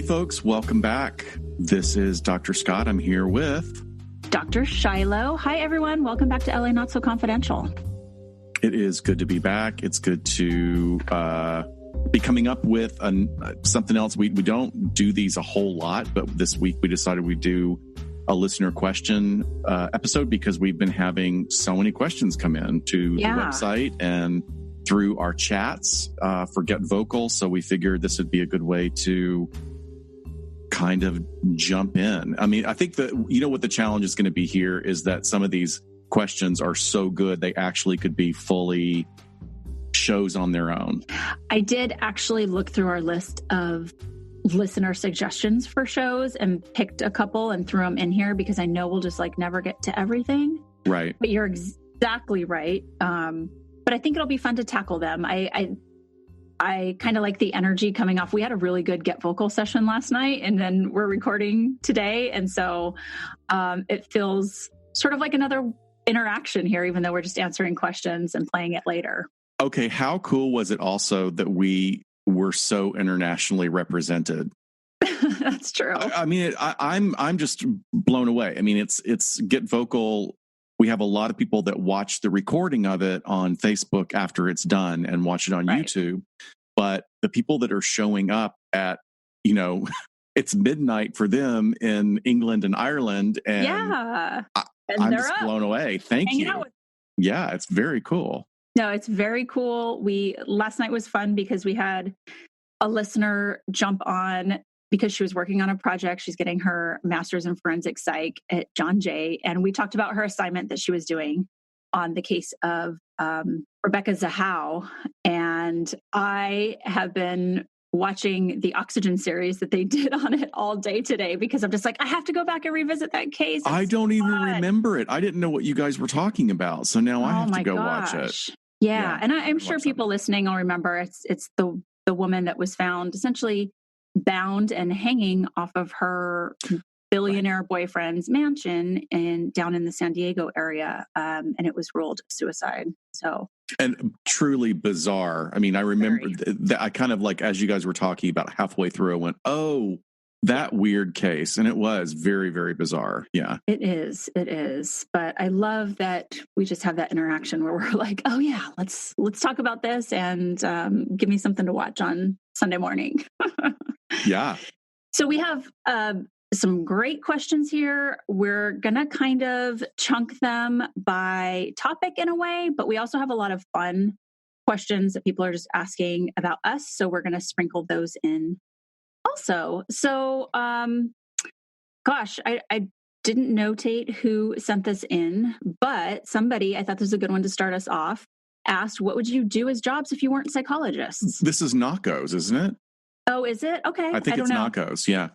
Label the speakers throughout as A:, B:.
A: folks, welcome back. This is Dr. Scott. I'm here with
B: Dr. Shiloh. Hi, everyone. Welcome back to LA Not So Confidential.
A: It is good to be back. It's good to be coming up with something else. We don't do these a whole lot, but this week we decided we'd do a listener question episode because we've been having so many questions come in to the website and through our chats for Get Vocal. So we figured this would be a good way to kind of jump in. I mean, I think that, what the challenge is going to be here is that some of these questions are so good, they actually could be fully shows on their own.
B: I did actually look through our list of listener suggestions for shows and picked a couple and threw them in here because I know we'll just never get to everything.
A: Right.
B: But you're exactly right. But I think it'll be fun to tackle them. I kind of like the energy coming off. We had a really good Get Vocal session last night, and then we're recording today. And so it feels sort of like another interaction here, even though we're just answering questions and playing it later.
A: Okay. How cool was it also that we were so internationally represented?
B: That's true.
A: I mean, I'm just blown away. I mean, it's Get Vocal. We have a lot of people that watch the recording of it on Facebook after it's done and watch it on YouTube. But the people that are showing up at, it's midnight for them in England and Ireland. And I'm just blown away. Thank you. Yeah, it's very cool.
B: No, it's very cool. Last night was fun because we had a listener jump on because she was working on a project. She's getting her master's in forensic psych at John Jay. And we talked about her assignment that she was doing on the case of Rebecca Zahau. And I have been watching the Oxygen series that they did on it all day today because I'm just I have to go back and revisit that case.
A: I don't even remember it. I didn't know what you guys were talking about. So now I have to go watch it.
B: Yeah. And I'm sure people listening will remember it's the woman that was found essentially bound and hanging off of her billionaire boyfriend's mansion down in the San Diego area. And it was ruled suicide. And
A: truly bizarre. I mean, I remember that I kind of as you guys were talking about halfway through, I went, oh, that weird case. And it was very, very bizarre. Yeah,
B: it is. But I love that we just have that interaction where we're like, oh yeah, let's talk about this and give me something to watch on Sunday morning.
A: Yeah.
B: So we have some great questions here. We're going to kind of chunk them by topic in a way, but we also have a lot of fun questions that people are just asking about us. So we're going to sprinkle those in also. So, gosh, I didn't notate who sent this in, but somebody, I thought this was a good one to start us off, asked, what would you do as jobs if you weren't psychologists?
A: This is Knockos, isn't it?
B: Oh, is it? Okay.
A: I think it's Knockos, yeah.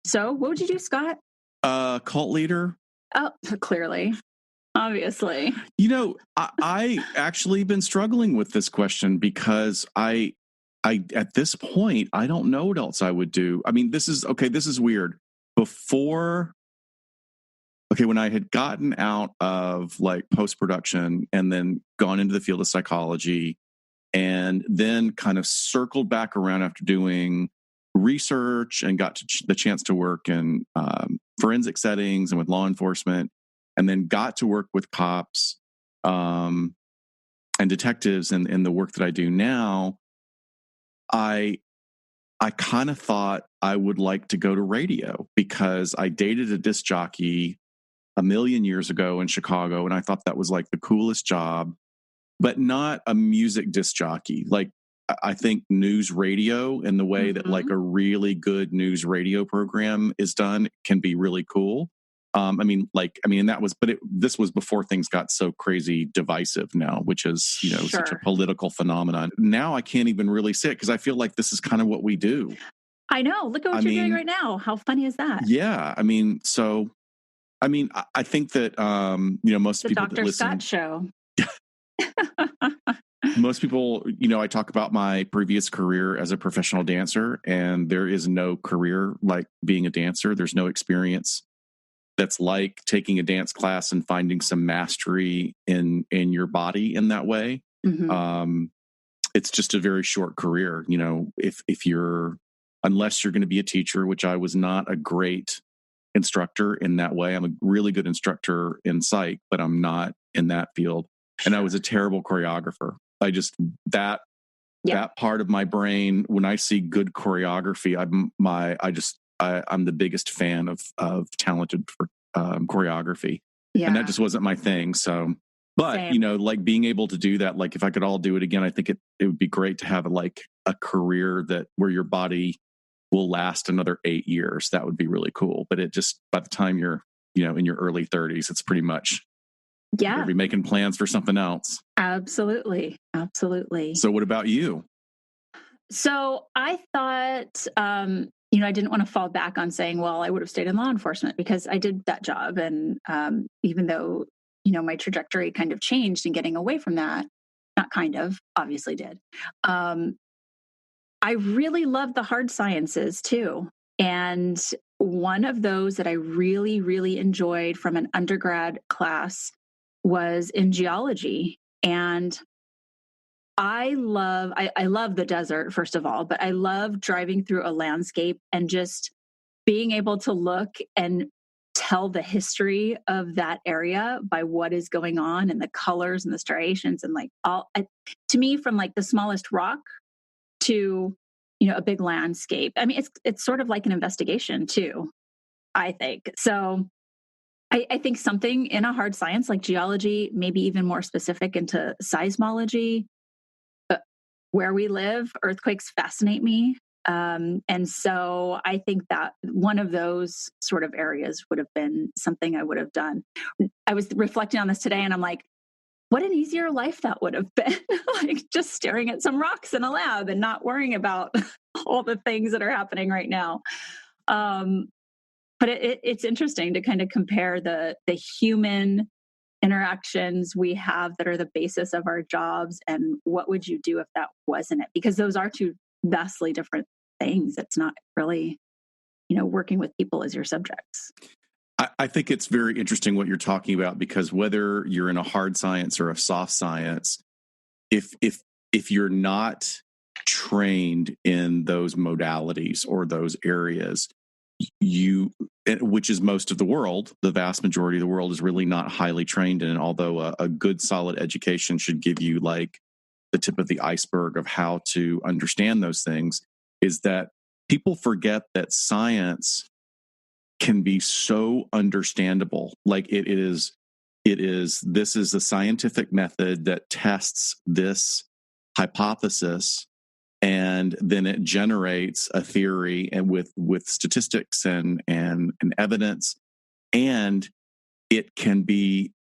B: So what would you do, Scott?
A: Cult leader.
B: Oh, clearly. Obviously.
A: I actually been struggling with this question because I at this point, I don't know what else I would do. I mean, this is weird. When I had gotten out of post-production and then gone into the field of psychology and then kind of circled back around after doing research and got the chance to work in forensic settings and with law enforcement, and then got to work with cops and detectives in the work that I do now, I kind of thought I would like to go to radio because I dated a disc jockey a million years ago in Chicago, and I thought that was the coolest job, but not a music disc jockey. I think news radio in the way that a really good news radio program is done can be really cool. This was before things got so crazy divisive now, which is, such a political phenomenon. Now I can't even really say it because I feel like this is kind of what we do.
B: I know. Look at what you're doing right now. How funny is that?
A: Yeah. I think that, most people
B: Dr.
A: that listen...
B: Scott show.
A: Most people, I talk about my previous career as a professional dancer, and there is no career like being a dancer. There's no experience that's like taking a dance class and finding some mastery in your body in that way. Mm-hmm. It's just a very short career. If you're unless you're going to be a teacher, which I was not a great instructor in that way. I'm a really good instructor in psych, but I'm not in that field. And I was a terrible choreographer. I just, that part of my brain, when I see good choreography, I'm the biggest fan of talented choreography. And that just wasn't my thing. So, but
B: Same.
A: you know, like being able to do that, like if I could all do it again, I think it would be great to have like a career where your body will last another 8 years. That would be really cool. But it just, by the time you're, you know, in your early 30s, it's pretty much, you'll be making plans for something else.
B: Absolutely.
A: So what about you?
B: So I thought, you know, I didn't want to fall back on saying, well, I would have stayed in law enforcement because I did that job. And even though, you know, my trajectory kind of changed in getting away from that, not kind of, obviously did. I really love the hard sciences too. And one of those that I really, really enjoyed from an undergrad class was in geology. And I love the desert, first of all, but I love driving through a landscape and just being able to look and tell the history of that area by what is going on and the colors and the striations and like to me, from like the smallest rock to, you know, a big landscape. I mean, it's sort of like an investigation too, I think. So I think something in a hard science like geology, maybe even more specific into seismology, where we live, earthquakes fascinate me. And so I think that one of those sort of areas would have been something I would have done. I was reflecting on this today and I'm like, what an easier life that would have been. Like just staring at some rocks in a lab and not worrying about all the things that are happening right now. But it's interesting to kind of compare the human interactions we have that are the basis of our jobs and what would you do if that wasn't it? Because those are two vastly different things. It's not really, you know, working with people as your subjects.
A: I think it's very interesting what you're talking about, because whether you're in a hard science or a soft science, if you're not trained in those modalities or those areas, which is most of the world, the vast majority of the world is really not highly trained in. Although a good solid education should give you like the tip of the iceberg of how to understand those things, is that people forget that science can be so understandable. Like this is a scientific method that tests this hypothesis, and then it generates a theory and with statistics and evidence, and it can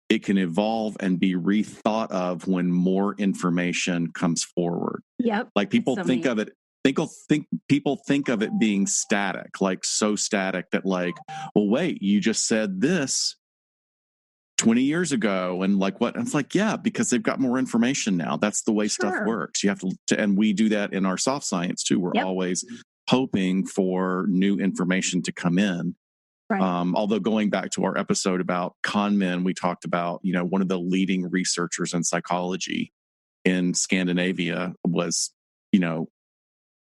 A: evolve and be rethought of when more information comes forward.
B: Yep.
A: Like people think of it. People think of it being static, like so static that like, well, wait, you just said this 20 years ago, and like what? And it's like, yeah, because they've got more information now. That's the way stuff works. You have to, and we do that in our soft science too. We're always hoping for new information to come in. Right. Although going back to our episode about con men, we talked about, you know, one of the leading researchers in psychology in Scandinavia was, you know,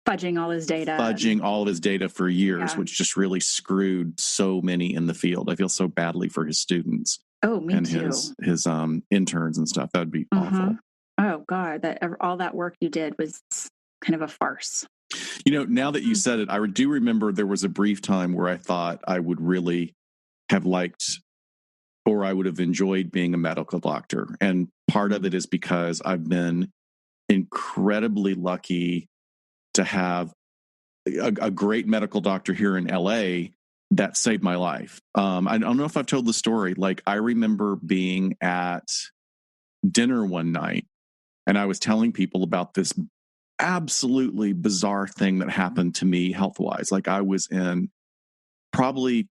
B: fudging all of his data
A: for years, which just really screwed so many in the field. I feel so badly for his students.
B: Oh, me
A: and
B: too.
A: His interns and stuff. That would be awful.
B: Oh God, all that work you did was kind of a farce.
A: You know, now that you said it, I do remember there was a brief time where I thought I would really have liked, or I would have enjoyed being a medical doctor. And part of it is because I've been incredibly lucky to have a great medical doctor here in LA that saved my life. I don't know if I've told the story. Like, I remember being at dinner one night and I was telling people about this absolutely bizarre thing that happened to me health-wise. Like, I was in probably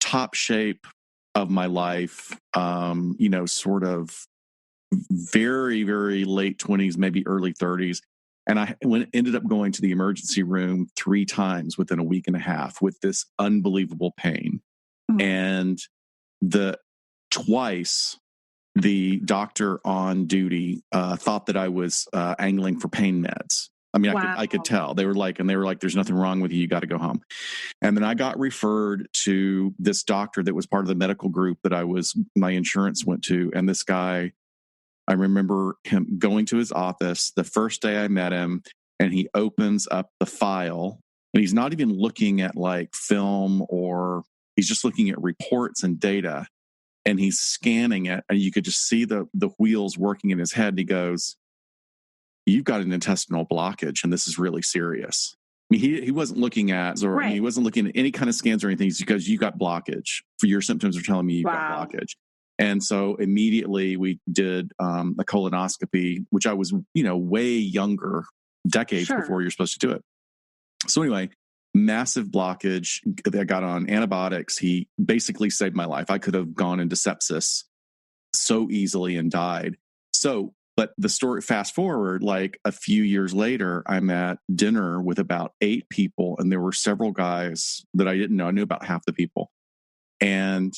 A: top shape of my life, you know, sort of very, very late 20s, maybe early 30s. And I ended up going to the emergency room 3 times within a week and a half with this unbelievable pain. Mm-hmm. And twice the doctor on duty thought that I was angling for pain meds. I mean,
B: Wow.
A: I could tell. They were like, there's nothing wrong with you. You got to go home. And then I got referred to this doctor that was part of the medical group that my insurance went to. And this guy, I remember him going to his office the first day I met him, and he opens up the file, and he's not even looking at like film, or he's just looking at reports and data, and he's scanning it, and you could just see the wheels working in his head. And he goes, "You've got an intestinal blockage, and this is really serious." I mean, he wasn't looking at, or
B: Right.
A: he wasn't looking at any kind of scans or anything. It's because you got blockage. For your symptoms are telling me you've got blockage. And so immediately we did a colonoscopy, which I was, way younger, decades before you're supposed to do it. So anyway, massive blockage. I got on antibiotics. He basically saved my life. I could have gone into sepsis so easily and died. But the story, fast forward, like a few years later, I'm at dinner with about 8 people, and there were several guys that I didn't know. I knew about half the people. And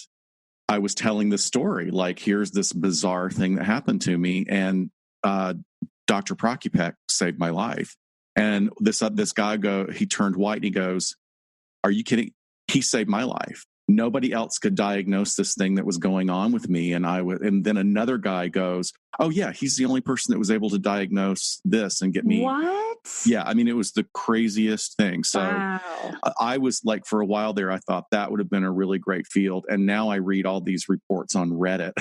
A: I was telling this story, like, here's this bizarre thing that happened to me. And Dr. Prokupek saved my life. And this guy he turned white and he goes, "Are you kidding? He saved my life. Nobody else could diagnose this thing that was going on with me." And then another guy goes, "Oh yeah, he's the only person that was able to diagnose this and get me."
B: What?
A: Yeah, I mean, it was the craziest thing. So
B: wow.
A: I was like, for a while there, I thought that would have been a really great field. And now I read all these reports on Reddit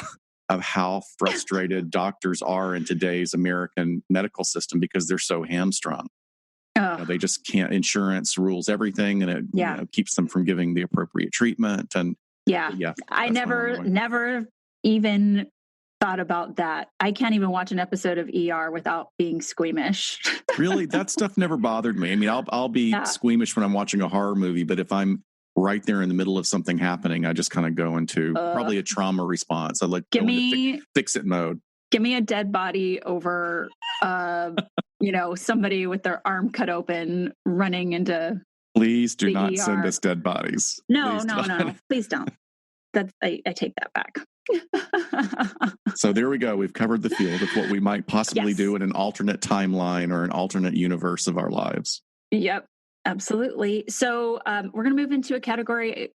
A: of how frustrated doctors are in today's American medical system because they're so hamstrung. They just can't. Insurance rules everything, and it keeps them from giving the appropriate treatment. And
B: I never even thought about that. I can't even watch an episode of ER without being squeamish.
A: Really, that stuff never bothered me. I mean, I'll be squeamish when I'm watching a horror movie, but if I'm right there in the middle of something happening, I just kind of go into probably a trauma response. I like go into fix it mode.
B: Give me a dead body over, somebody with their arm cut open running into.
A: Please do not send us dead bodies.
B: No. Please don't. I take that back.
A: So there we go. We've covered the field of what we might possibly do in an alternate timeline or an alternate universe of our lives.
B: Yep, absolutely. So we're going to move into a category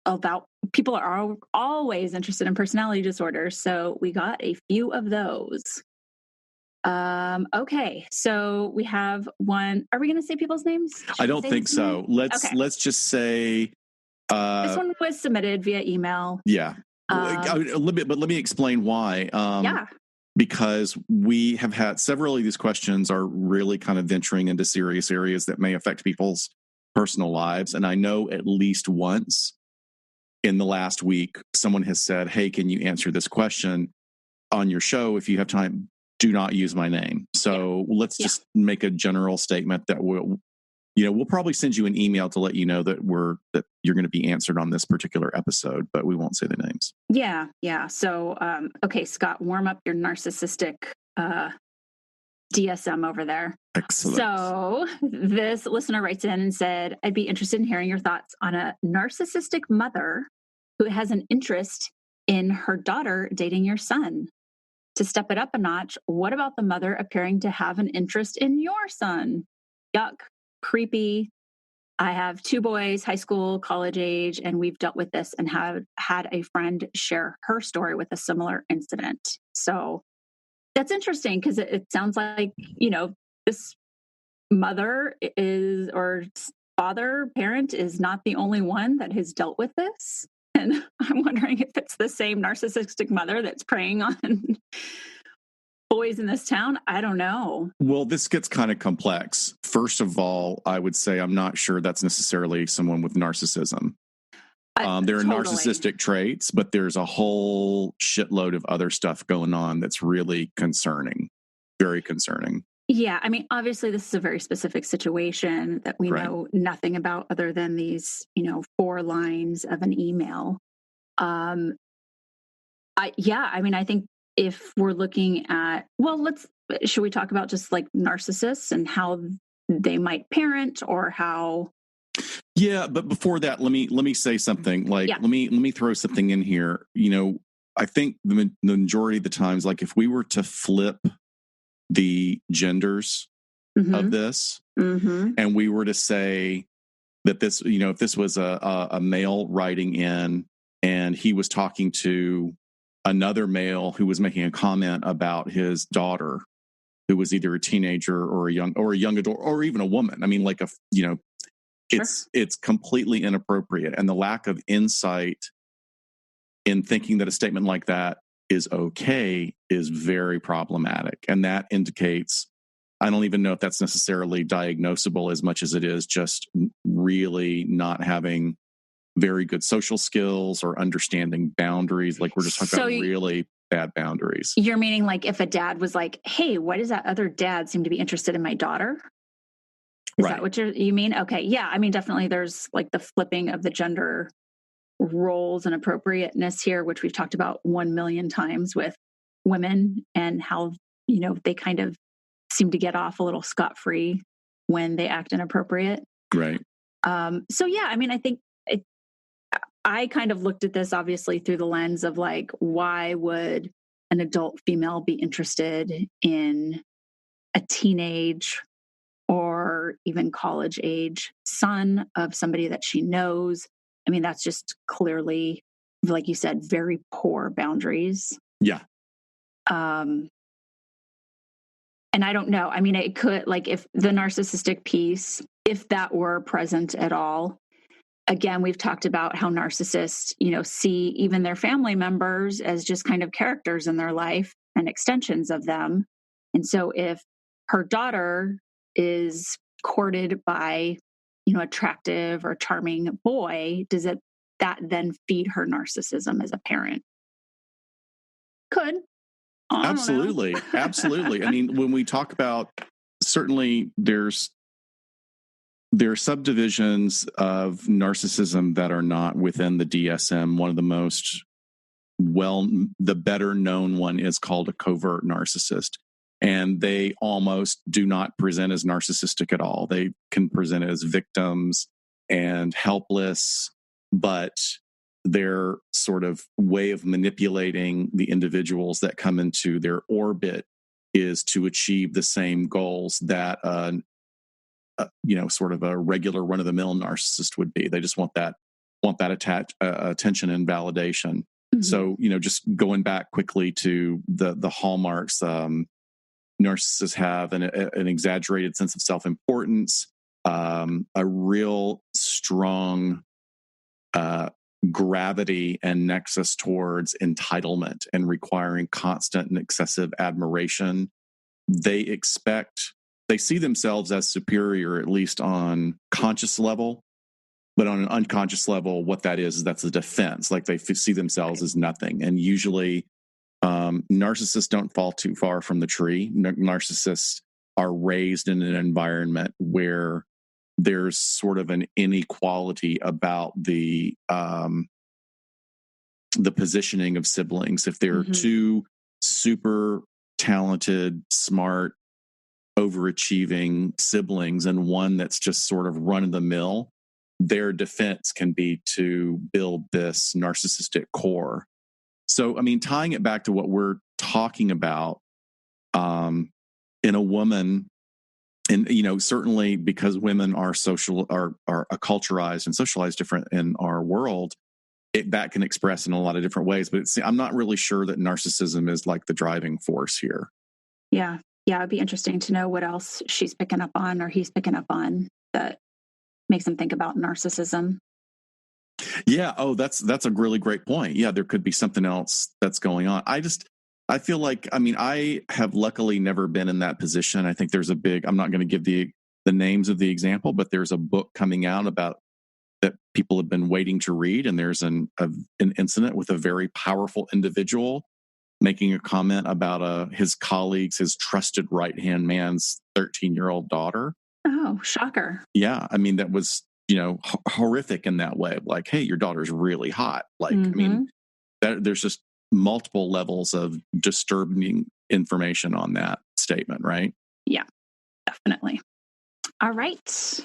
B: about people are always interested in personality disorders. So we got a few of those. Okay, so we have one. Are we going to say people's names?
A: I don't think so. Let's just say
B: this one was submitted via email.
A: Yeah. But let me explain why. Because we have had several of these questions are really kind of venturing into serious areas that may affect people's personal lives. And I know at least once in the last week, someone has said, "Hey, can you answer this question on your show? If you have time, do not use my name." So let's just make a general statement that we'll probably send you an email to let you know that you're going to be answered on this particular episode, but we won't say the names.
B: Yeah. So, okay, Scott, warm up your narcissistic DSM over there.
A: Excellent.
B: So this listener writes in and said, "I'd be interested in hearing your thoughts on a narcissistic mother who has an interest in her daughter dating your son. To step it up a notch, what about the mother appearing to have an interest in your son? Yuck. Creepy. I have 2 boys, high school, college age, and we've dealt with this and have had a friend share her story with a similar incident." So that's interesting because it sounds like, this mother is, or father, parent is not the only one that has dealt with this. And I'm wondering if it's the same narcissistic mother that's preying on boys in this town. I don't know.
A: Well, this gets kind of complex. First of all, I would say I'm not sure that's necessarily someone with narcissism. There are narcissistic traits, but there's a whole shitload of other stuff going on that's really concerning, very concerning.
B: Yeah, I mean, obviously, this is a very specific situation that we know nothing about other than these, 4 lines of an email. I think if we're looking at, should we talk about just like narcissists and how they might parent or how?
A: Yeah, but before that, let me say something. Let me throw something in here. I think the majority of the times, like if we were to flip the genders of this.
B: Mm-hmm.
A: And we were to say that this, if this was a male writing in and he was talking to another male who was making a comment about his daughter, who was either a teenager or a young adult or even a woman. I mean, like it's completely inappropriate. And the lack of insight in thinking that a statement like that is okay is very problematic. And that indicates, I don't even know if that's necessarily diagnosable as much as it is just really not having very good social skills or understanding boundaries. Like we're just talking about really bad boundaries.
B: You're meaning like if a dad was like, hey, why does that other dad seem to be interested in my daughter? Is that what you mean? Okay. Yeah. I mean, definitely there's like the flipping of the gender roles and appropriateness here, which we've talked about 1 million times with women and how, they kind of seem to get off a little scot-free when they act inappropriate.
A: Right.
B: So yeah, I mean, I think I kind of looked at this obviously through the lens of like, why would an adult female be interested in a teenage or even college age son of somebody that she knows? I mean, that's just clearly, like you said, very poor boundaries.
A: Yeah.
B: And I don't know. I mean, it could, like, if the narcissistic piece, if that were present at all, again, we've talked about how narcissists, see even their family members as just kind of characters in their life and extensions of them. And so if her daughter is courted by, attractive or charming boy, does that then feed her narcissism as a parent? Could.
A: Absolutely. Absolutely. I mean, when we talk about, certainly there's subdivisions of narcissism that are not within the DSM. One of the the better known one is called a covert narcissist. And they almost do not present as narcissistic at all. They can present as victims and helpless, but their sort of way of manipulating the individuals that come into their orbit is to achieve the same goals that sort of a regular run-of-the-mill narcissist would be. They just want that attention and validation. Mm-hmm. So, just going back quickly to the hallmarks, narcissists have an exaggerated sense of self-importance, a real strong gravity and nexus towards entitlement and requiring constant and excessive admiration. They see themselves as superior, at least on conscious level, but on an unconscious level, what that is that's a defense. Like they see themselves as nothing. And usually narcissists don't fall too far from the tree. Narcissists are raised in an environment where there's sort of an inequality about the positioning of siblings. If there are two super talented, smart, overachieving siblings and one that's just sort of run of the mill, their defense can be to build this narcissistic core. So, I mean, tying it back to what we're talking about, in a woman, and certainly because women are acculturized and socialized different in our world, that can express in a lot of different ways. But I'm not really sure that narcissism is like the driving force here.
B: Yeah, it'd be interesting to know what else she's picking up on or he's picking up on that makes him think about narcissism.
A: Yeah. Oh, that's a really great point. Yeah, there could be something else that's going on. I feel like, I mean, I have luckily never been in that position. I think there's I'm not going to give the names of the example, but there's a book coming out about that people have been waiting to read. And there's an incident with a very powerful individual making a comment about his colleague's, his trusted right-hand man's 13-year-old daughter.
B: Oh, shocker.
A: Yeah. I mean, that was, horrific in that way. Like, hey, your daughter's really hot. Like, I mean, there's just multiple levels of disturbing information on that statement, right?
B: Yeah, definitely. All right.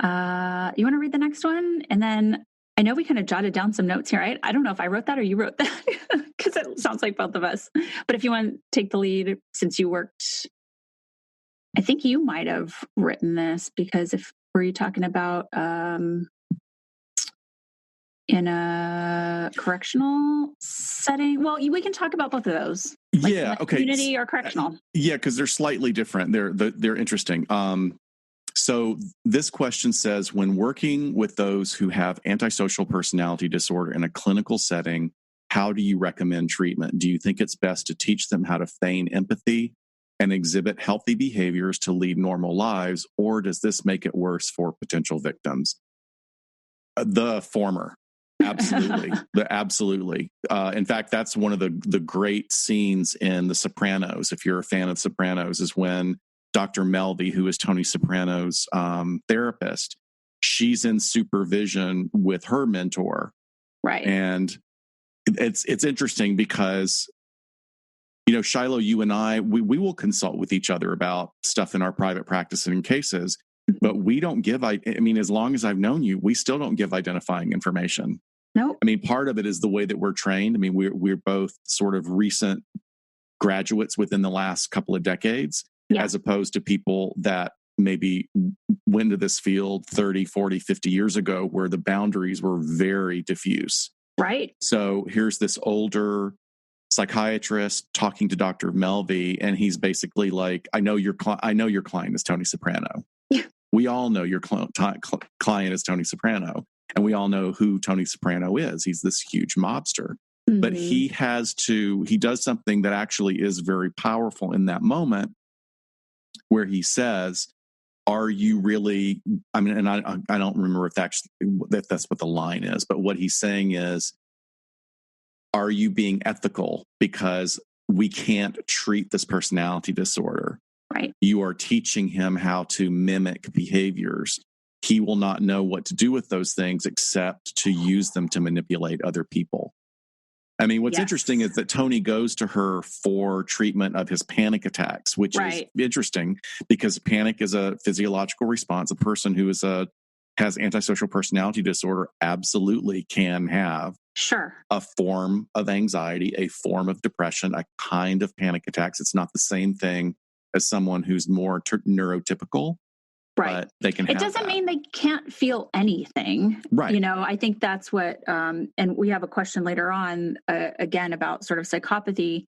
B: You want to read the next one? And then I know we kind of jotted down some notes here. I don't know if I wrote that or you wrote that because it sounds like both of us. But if you want to take the lead, since you worked I think you might have written this, because were you talking about in a correctional setting? Well, we can talk about both of those. Like
A: Yeah. Okay.
B: Community or correctional.
A: Yeah, because they're slightly different. They're interesting. So this question says, when working with those who have antisocial personality disorder in a clinical setting, how do you recommend treatment? Do you think it's best to teach them how to feign empathy and exhibit healthy behaviors to lead normal lives, or does this make it worse for potential victims? The former. Absolutely. Absolutely. In fact, that's one of the great scenes in The Sopranos. If you're a fan of Sopranos, is when Dr. Melvi, who is Tony Soprano's therapist, she's in supervision with her mentor.
B: Right.
A: And it's interesting because, you know, Shiloh, you and I, we will consult with each other about stuff in our private practice and in cases, but we don't give, I mean, as long as I've known you, we still don't give identifying information.
B: Nope.
A: I mean, part of it is the way that we're trained. I mean, we're both sort of recent graduates within the last couple of decades, as opposed to people that maybe went into this field 30, 40, 50 years ago, where the boundaries were very diffuse.
B: Right.
A: So here's this older psychiatrist talking to Dr. Melvi, and he's basically like, I know your client is Tony Soprano.
B: Yeah.
A: We all know your client is Tony Soprano. And we all know who Tony Soprano is. He's this huge mobster. Mm-hmm. But he does something that actually is very powerful in that moment, where he says, are you really, I mean, and I don't remember if that's what the line is, but what he's saying is, are you being ethical? Because we can't treat this personality disorder.
B: Right.
A: You are teaching him how to mimic behaviors. He will not know what to do with those things except to use them to manipulate other people. I mean, what's interesting is that Tony goes to her for treatment of his panic attacks, which is interesting because panic is a physiological response. A person who has antisocial personality disorder absolutely can have a form of anxiety, a form of depression, a kind of panic attacks. It's not the same thing as someone who's more neurotypical.
B: Right.
A: But they can
B: it doesn't mean they can't feel anything.
A: Right.
B: You know, I think that's what, and we have a question later on, again, about sort of psychopathy.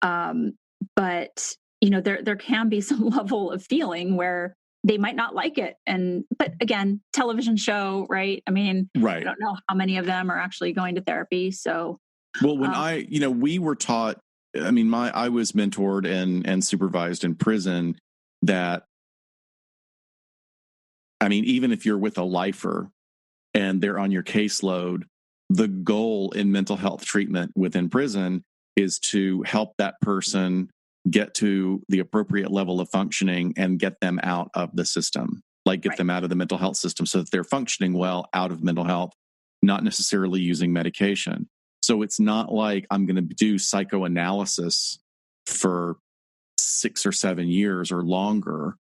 B: But, you know, there can be some level of feeling where they might not like it. But again, television show, right? I mean, I don't know how many of them are actually going to therapy. So,
A: well, when we were taught, I mean, I was mentored and supervised in prison that, I mean, even if you're with a lifer and they're on your caseload, the goal in mental health treatment within prison is to help that person get to the appropriate level of functioning and get them out of the system, like get them out of the mental health system so that they're functioning well out of mental health, not necessarily using medication. So it's not like I'm going to do psychoanalysis for 6 or 7 years or longer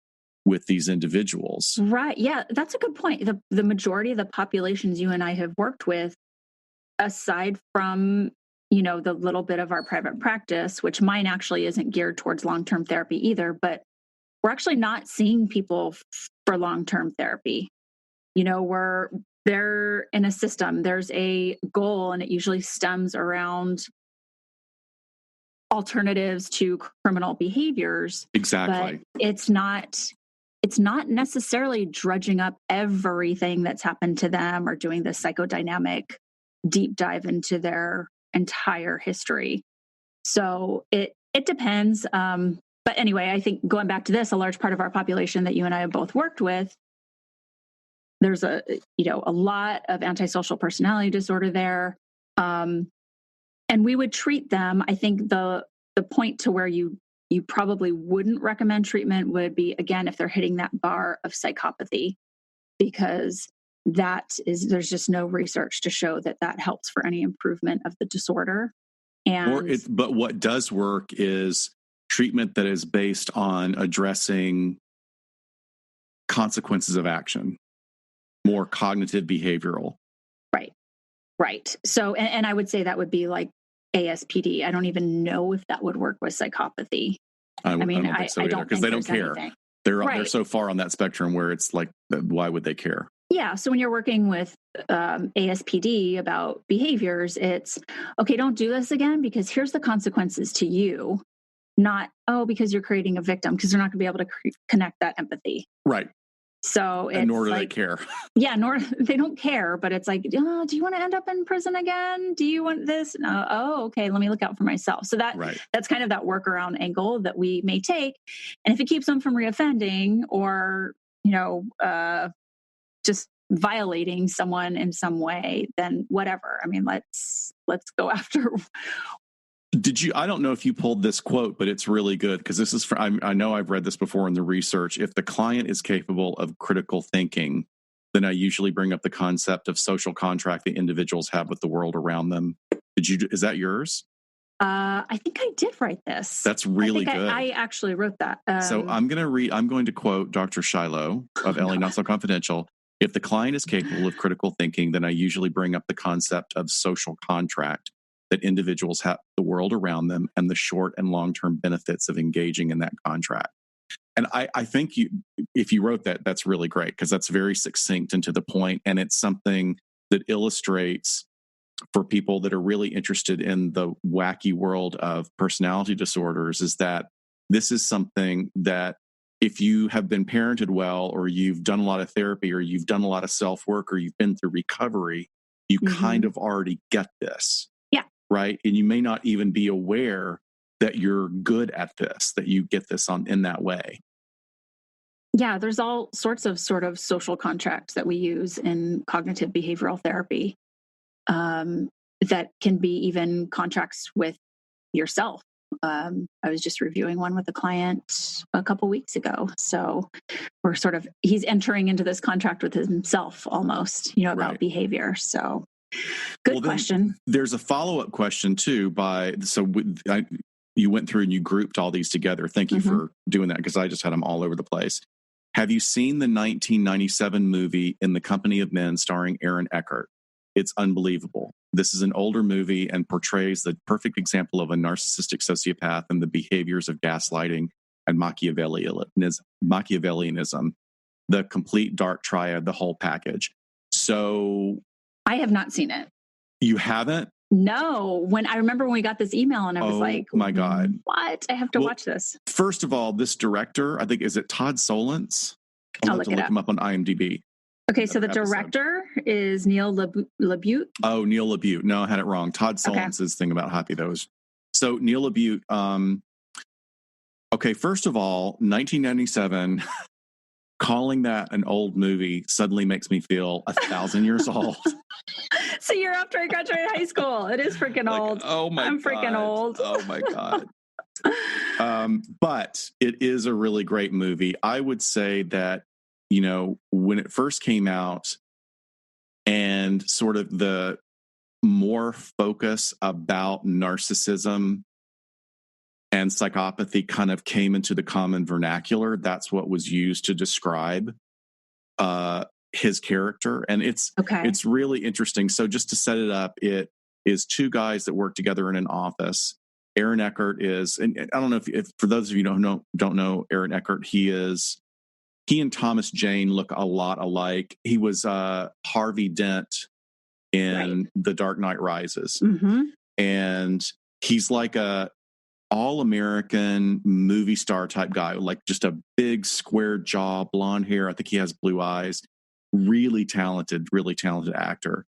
A: with these individuals.
B: Right. Yeah, that's a good point. The majority of the populations you and I have worked with, aside from, you know, the little bit of our private practice, which mine actually isn't geared towards long-term therapy either, but we're actually not seeing people for long-term therapy. You know, they're in a system, there's a goal, and it usually stems around alternatives to criminal behaviors.
A: Exactly.
B: But it's not necessarily drudging up everything that's happened to them or doing the psychodynamic deep dive into their entire history. So it depends. But anyway, I think going back to this, a large part of our population that you and I have both worked with, there's a lot of antisocial personality disorder there. And we would treat them. I think the point to where you probably wouldn't recommend treatment would be, again, if they're hitting that bar of psychopathy, because there's just no research to show that helps for any improvement of the disorder.
A: But what does work is treatment that is based on addressing consequences of action, more cognitive behavioral.
B: Right. So, and I would say that would be like ASPD. I don't even know if that would work with psychopathy.
A: I don't think so either, because they don't care. They're so far on that spectrum where it's like, why would they care?
B: Yeah. So when you're working with ASPD about behaviors, it's okay, don't do this again because here's the consequences to you, not, oh, because you're creating a victim, because they're not going to be able to connect that empathy.
A: Right.
B: So it's
A: nor do they care.
B: Yeah, nor they don't care, but it's like, oh, do you want to end up in prison again? Do you want this? No. Oh, okay, let me look out for myself. So that's kind of that workaround angle that we may take. And if it keeps them from reoffending or, just violating someone in some way, then whatever. I mean, let's go after.
A: I don't know if you pulled this quote, but it's really good because this is I know I've read this before in the research. If the client is capable of critical thinking, then I usually bring up the concept of social contract that individuals have with the world around them. Is that yours?
B: I think I did write this.
A: That's really good.
B: I actually wrote that.
A: So I'm going to quote Dr. Shiloh of LA Not So Confidential. If the client is capable of critical thinking, then I usually bring up the concept of social contract that individuals have the world around them and the short and long-term benefits of engaging in that contract. And I think if you wrote that, that's really great because that's very succinct and to the point. And it's something that illustrates for people that are really interested in the wacky world of personality disorders is that this is something that if you have been parented well, or you've done a lot of therapy, or you've done a lot of self-work, or you've been through recovery, you kind of already get this.
B: Yeah.
A: Right. And you may not even be aware that you're good at this, that you get this in that way.
B: Yeah, there's all sorts of sort of social contracts that we use in cognitive behavioral therapy that can be even contracts with yourself. I was just reviewing one with a client a couple weeks ago. So he's entering into this contract with himself almost, about behavior. So good question.
A: There's a follow-up question too you went through and you grouped all these together. Thank you for doing that because I just had them all over the place. Have you seen the 1997 movie In the Company of Men starring Aaron Eckhart? It's unbelievable. This is an older movie and portrays the perfect example of a narcissistic sociopath and the behaviors of gaslighting and Machiavellianism, the complete dark triad, the whole package. So
B: I have not seen it.
A: You haven't?
B: No. I remember when we got this email and I was like,
A: my God,
B: what? I have to watch this.
A: First of all, this director, I think, is it Todd Solondz? I'll have to look him up on IMDb.
B: Okay, so the director is Neil LaBute.
A: Oh, Neil LaBute. No, I had it wrong. Todd Solondz's thing about Happy, that was. So Neil LaBute, okay, first of all, 1997, calling that an old movie suddenly makes me feel 1,000 years old.
B: So you're after I graduated high school. It is freaking old.
A: Oh my God.
B: I'm freaking old.
A: Oh my God. But it is a really great movie. I would say that, when it first came out and sort of the more focus about narcissism and psychopathy kind of came into the common vernacular, that's what was used to describe his character. And it's really interesting. So just to set it up, it is two guys that work together in an office. Aaron Eckhart is, and I don't know if for those of you who don't know Aaron Eckhart, he and Thomas Jane look a lot alike. He was Harvey Dent in The Dark Knight Rises. And he's like a all-American movie star type guy, like just a big square jaw, blonde hair. I think he has blue eyes. Really talented actor.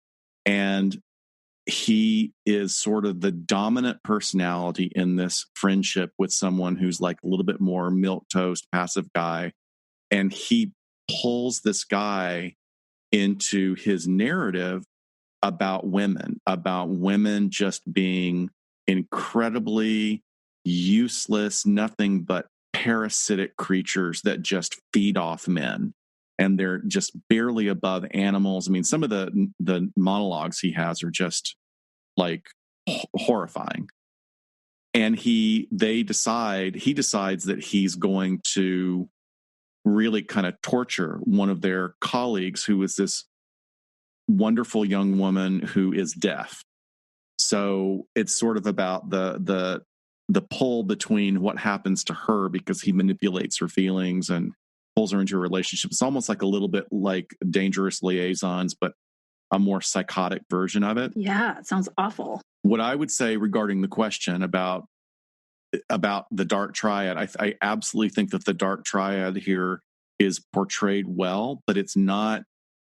A: And he is sort of the dominant personality in this friendship with someone who's like a little bit more milquetoast, passive guy. And he pulls this guy into his narrative about women just being incredibly useless, nothing but parasitic creatures that just feed off men. And they're just barely above animals. I mean, some of the monologues he has are just like horrifying. And he decides that he's going to really kind of torture one of their colleagues who is this wonderful young woman who is deaf. So it's sort of about the the pull between what happens to her because he manipulates her feelings and pulls her into a relationship. It's almost like a little bit like Dangerous Liaisons, but a more psychotic version of it.
B: Yeah, it sounds awful.
A: What I would say regarding the question about the dark triad, I absolutely think that the dark triad here is portrayed well, but it's not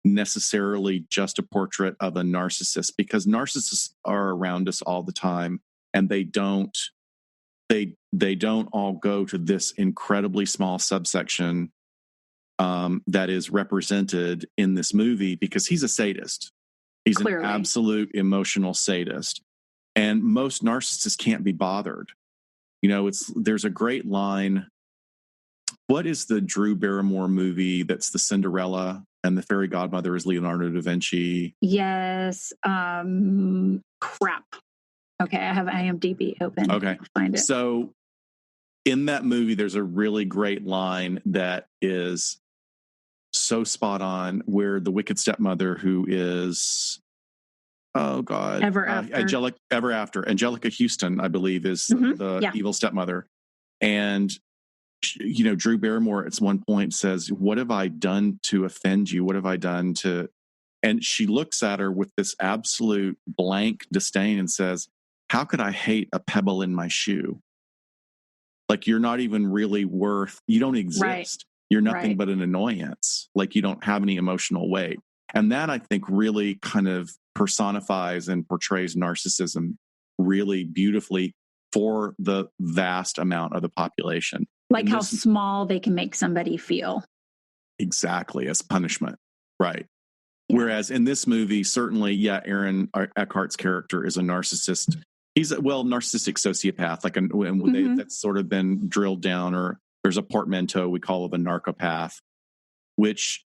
A: necessarily just a portrait of a narcissist, because narcissists are around us all the time, and they don't all go to this incredibly small subsection that is represented in this movie, because he's a sadist. He's
B: Clearly
A: an absolute emotional sadist, and most narcissists can't be bothered. There's a great line. What is the Drew Barrymore movie that's the Cinderella and the fairy godmother is Leonardo da Vinci?
B: Yes. Crap. Okay, I have IMDb open.
A: Okay.
B: I'll find it.
A: So in that movie, there's a really great line that is so spot on, where the wicked stepmother, who is, oh God,
B: Ever After.
A: Angelica Houston, I believe, is the evil stepmother. And, Drew Barrymore at one point says, "What have I done to offend you? What have I done to..." And she looks at her with this absolute blank disdain and says, "How could I hate a pebble in my shoe? Like, you're not even really you don't exist. Right. You're nothing but an annoyance. Like, you don't have any emotional weight." And that, I think, really kind of personifies and portrays narcissism really beautifully for the vast amount of the population.
B: Like how small they can make somebody feel.
A: Exactly, as punishment. Right. Yeah. Whereas in this movie, certainly, Aaron Eckhart's character is a narcissist. He's a narcissistic sociopath, that's sort of been drilled down, or there's a portmanteau we call it a narcopath, which,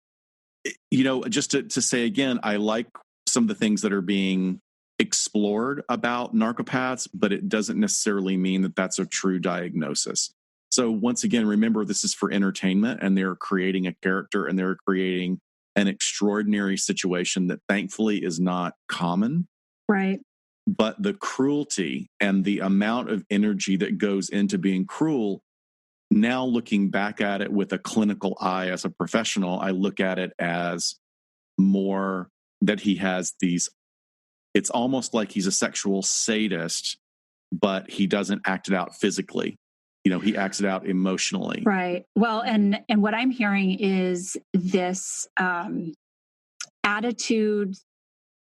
A: just to say again, I like some of the things that are being explored about narcopaths, but it doesn't necessarily mean that that's a true diagnosis. So once again, remember, this is for entertainment, and they're creating a character, and they're creating an extraordinary situation that thankfully is not common.
B: Right.
A: But the cruelty and the amount of energy that goes into being cruel, now looking back at it with a clinical eye as a professional, I look at it as more that he has these, it's almost like he's a sexual sadist, but he doesn't act it out physically. He acts it out emotionally.
B: Right. Well, and what I'm hearing is this attitude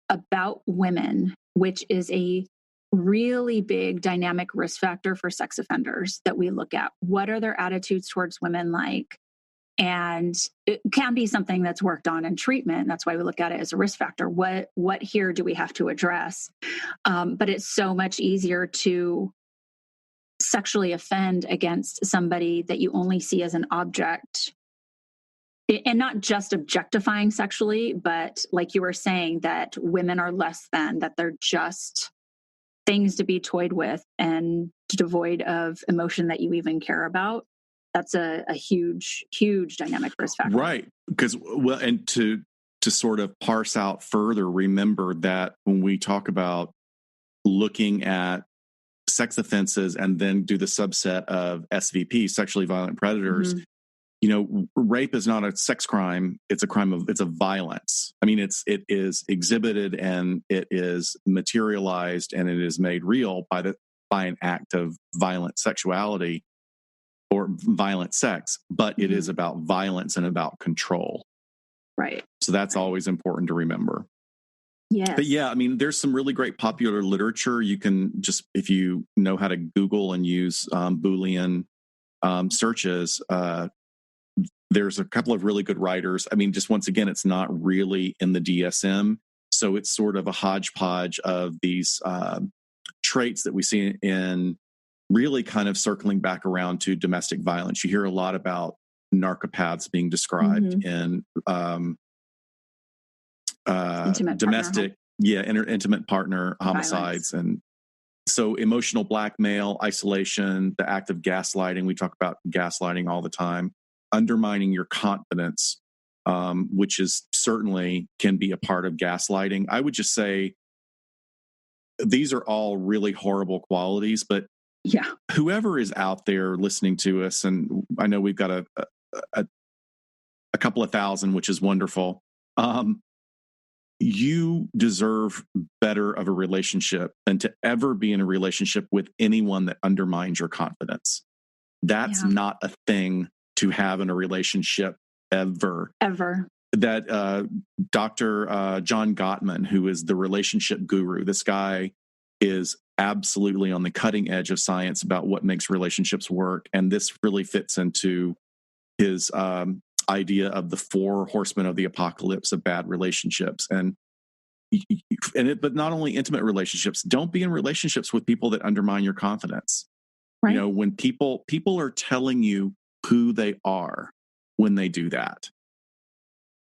B: about women, which is a really big dynamic risk factor for sex offenders that we look at. What are their attitudes towards women like? And it can be something that's worked on in treatment. That's why we look at it as a risk factor. What here do we have to address? But it's so much easier to sexually offend against somebody that you only see as an object, and not just objectifying sexually, but like you were saying, that women are less than, that they're just things to be toyed with and devoid of emotion that you even care about. That's a huge, huge dynamic risk factor.
A: Right. Because, and to sort of parse out further, remember that when we talk about looking at sex offenses and then do the subset of SVP, sexually violent predators, rape is not a sex crime. It's a violence. I mean, it is exhibited, and it is materialized, and it is made real by an act of violent sexuality or violent sex, but it is about violence and about control.
B: Right.
A: So that's always important to remember.
B: Yes.
A: But I mean, there's some really great popular literature. You can just, if you know how to Google and use Boolean searches, there's a couple of really good writers. I mean, just once again, it's not really in the DSM. So it's sort of a hodgepodge of these traits that we see in really kind of circling back around to domestic violence. You hear a lot about narcopaths being described in domestic, intimate partner homicides. And so emotional blackmail, isolation, the act of gaslighting. We talk about gaslighting all the time. Undermining your confidence, which is certainly can be a part of gaslighting. I would just say these are all really horrible qualities, but
B: Yeah.
A: Whoever is out there listening to us, and I know we've got a couple of thousand, which is wonderful. You deserve better of a relationship than to ever be in a relationship with anyone that undermines your confidence. That's not a thing to have in a relationship ever. That Dr. John Gottman, who is the relationship guru, this guy is absolutely on the cutting edge of science about what makes relationships work. And this really fits into his idea of the 4 horsemen of the apocalypse of bad relationships. But not only intimate relationships, don't be in relationships with people that undermine your confidence. Right. You know, when people are telling you who they are when they do that.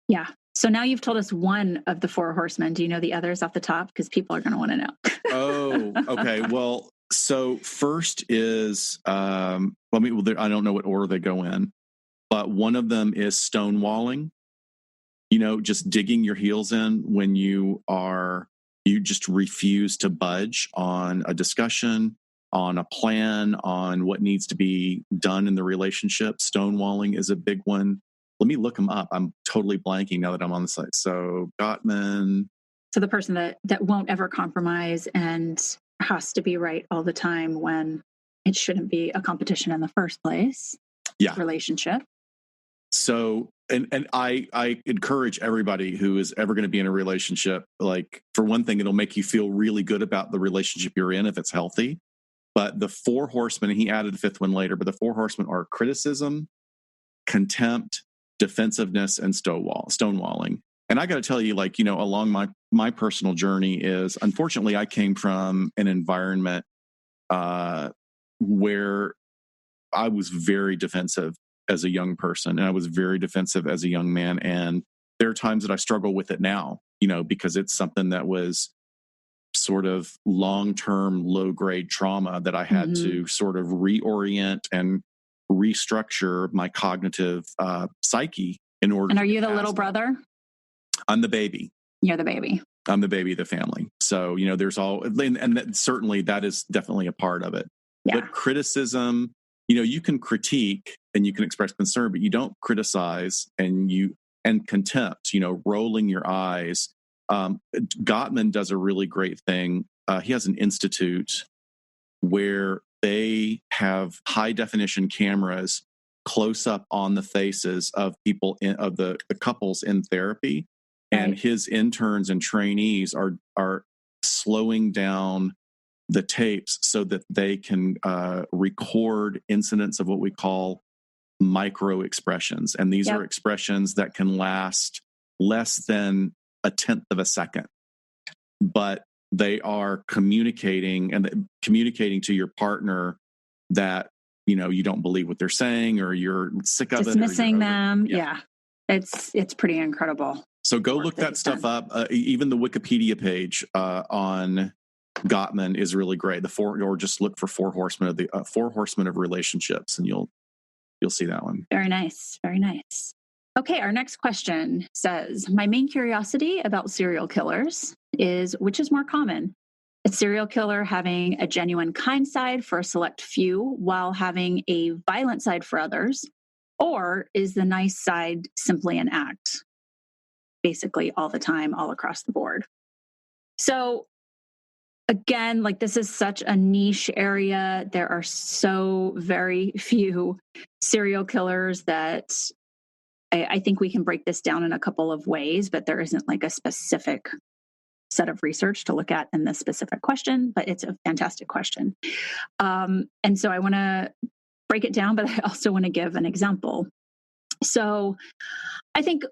B: Yeah. So now you've told us one of the 4 horsemen. Do you know the others off the top? Because people are going to want to know.
A: Oh, okay. Well, so first is, I don't know what order they go in, but one of them is stonewalling. You know, just digging your heels in when you just refuse to budge on a discussion, on a plan, on what needs to be done in the relationship. Stonewalling is a big one. Let me look them up. I'm totally blanking now that I'm on the site. So Gottman.
B: So the person that won't ever compromise and has to be right all the time when it shouldn't be a competition in the first place.
A: Yeah.
B: Relationship.
A: So, and I encourage everybody who is ever going to be in a relationship, like, for one thing, it'll make you feel really good about the relationship you're in if it's healthy. But the 4 horsemen, and he added a 5th one later, but the 4 horsemen are criticism, contempt, defensiveness, and stonewalling. And I got to tell you, like, you know, along my personal journey is, unfortunately, I came from an environment where I was very defensive as a young person, and I was very defensive as a young man. And there are times that I struggle with it now, you know, because it's something that was sort of long-term, low-grade trauma that I had to sort of reorient and restructure my cognitive psyche in order.
B: And are you the little brother?
A: I'm the baby.
B: You're the baby.
A: I'm the baby of the family. So, you know, there's certainly that is definitely a part of it. Yeah. But criticism, you know, you can critique and you can express concern, but you don't criticize and contempt, you know, rolling your eyes. Gottman does a really great thing. He has an institute where they have high definition cameras close up on the faces of people of the couples in therapy. Right. And his interns and trainees are slowing down the tapes so that they can record incidents of what we call micro expressions. And these are expressions that can last less than a 1/10 of a second, but they are communicating to your partner that, you know, you don't believe what they're saying, or you're sick of
B: dismissing them. Yeah. It's pretty incredible.
A: So go look that stuff up. Even the Wikipedia page on Gottman is really great. Or just look for 4 horsemen of 4 horsemen of relationships, and you'll see that one.
B: Very nice. Very nice. Okay, our next question says, my main curiosity about serial killers is which is more common? A serial killer having a genuine kind side for a select few while having a violent side for others, or is the nice side simply an act? Basically all the time, all across the board. So again, like, this is such a niche area. There are so very few serial killers that I think we can break this down in a couple of ways, but there isn't like a specific set of research to look at in this specific question, but it's a fantastic question. And so I want to break it down, but I also want to give an example. So I think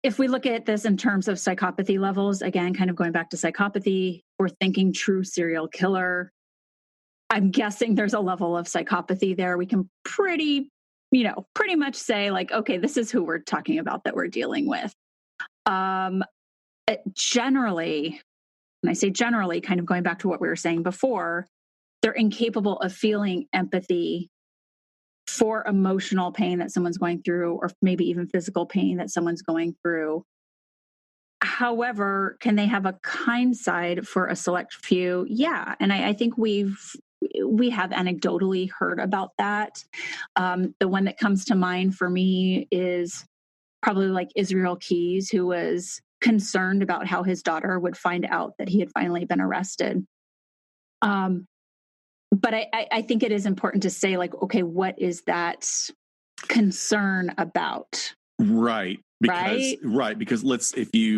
B: if we look at this in terms of psychopathy levels, again, kind of going back to psychopathy, we're thinking true serial killer. I'm guessing there's a level of psychopathy there. We can pretty much say, like, okay, this is who we're talking about that we're dealing with. Generally, when I say generally, kind of going back to what we were saying before, they're incapable of feeling empathy for emotional pain that someone's going through, or maybe even physical pain that someone's going through. However, can they have a kind side for a select few? Yeah. And I think we have anecdotally heard about that. The one that comes to mind for me is probably like Israel Keys, who was concerned about how his daughter would find out that he had finally been arrested. But I think it is important to say, like, okay, what is that concern about?
A: Right. Because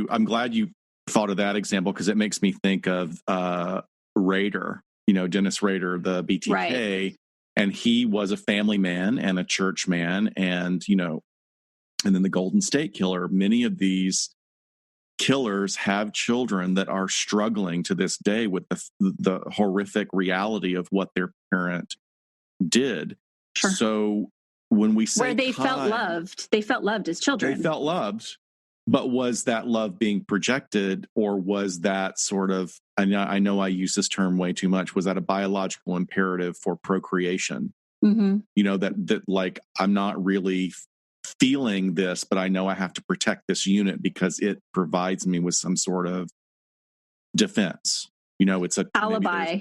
A: I'm glad you thought of that example, because it makes me think of Rader, Dennis Rader, the BTK, right. And he was a family man and a church man, and then the Golden State Killer. Many of these killers have children that are struggling to this day with the horrific reality of what their parent did.
B: Sure.
A: So when we say
B: where they felt loved as children.
A: They felt loved, but was that love being projected, or was that sort of, I know I use this term way too much, was that a biological imperative for procreation?
B: Mm-hmm.
A: That like, I'm not really feeling this, but I know I have to protect this unit because it provides me with some sort of defense. It's a
B: alibi.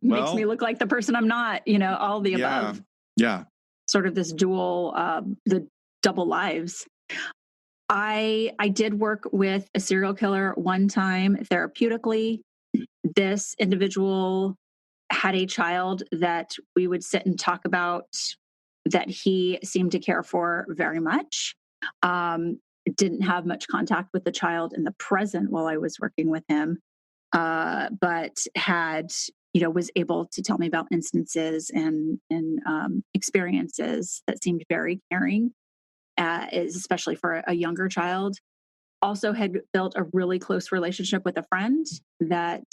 B: Makes me look like the person I'm not, all the above.
A: Yeah.
B: Sort of this the double lives. I did work with a serial killer one time therapeutically. This individual had a child that we would sit and talk about that he seemed to care for very much. Didn't have much contact with the child in the present while I was working with him, but had, was able to tell me about instances and experiences that seemed very caring, especially for a younger child. Also had built a really close relationship with a friend that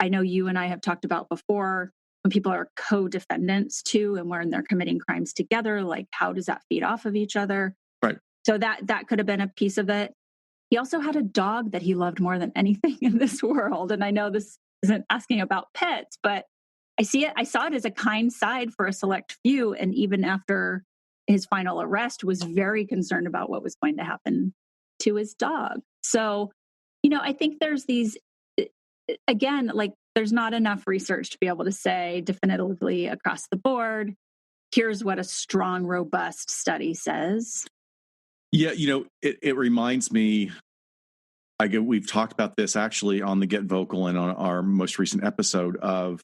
B: I know you and I have talked about before. When people are co-defendants too, and when they're committing crimes together, like how does that feed off of each other?
A: Right.
B: So that could have been a piece of it. He also had a dog that he loved more than anything in this world. And I know this isn't asking about pets, but I saw it as a kind side for a select few. And even after his final arrest, was very concerned about what was going to happen to his dog. So, I think there's these, again, like there's not enough research to be able to say definitively across the board, here's what a strong, robust study says.
A: Yeah, it reminds me, we've talked about this actually on the Get Vocal and on our most recent episode of,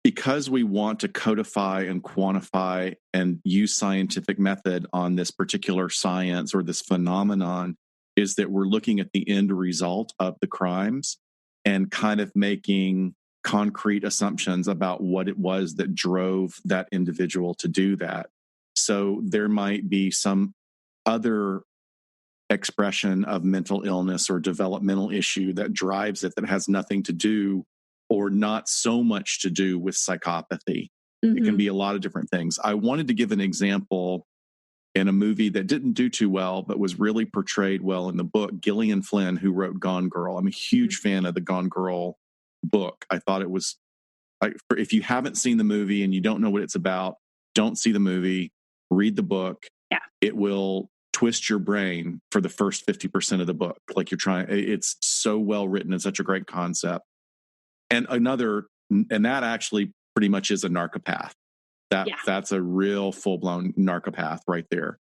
A: because we want to codify and quantify and use scientific method on this particular science or this phenomenon, is that we're looking at the end result of the crimes and kind of making concrete assumptions about what it was that drove that individual to do that. So there might be some other expression of mental illness or developmental issue that drives it, that has nothing to do or not so much to do with psychopathy. Mm-hmm. It can be a lot of different things. I wanted to give an example in a movie that didn't do too well, but was really portrayed well in the book. Gillian Flynn, who wrote Gone Girl. I'm a huge fan of the Gone Girl book. I thought it was, if you haven't seen the movie and you don't know what it's about, don't see the movie, read the book.
B: Yeah.
A: It will twist your brain for the first 50% of the book. Like it's so well written and such a great concept. And that actually pretty much is a narcopath. That's a real full-blown narcopath right there.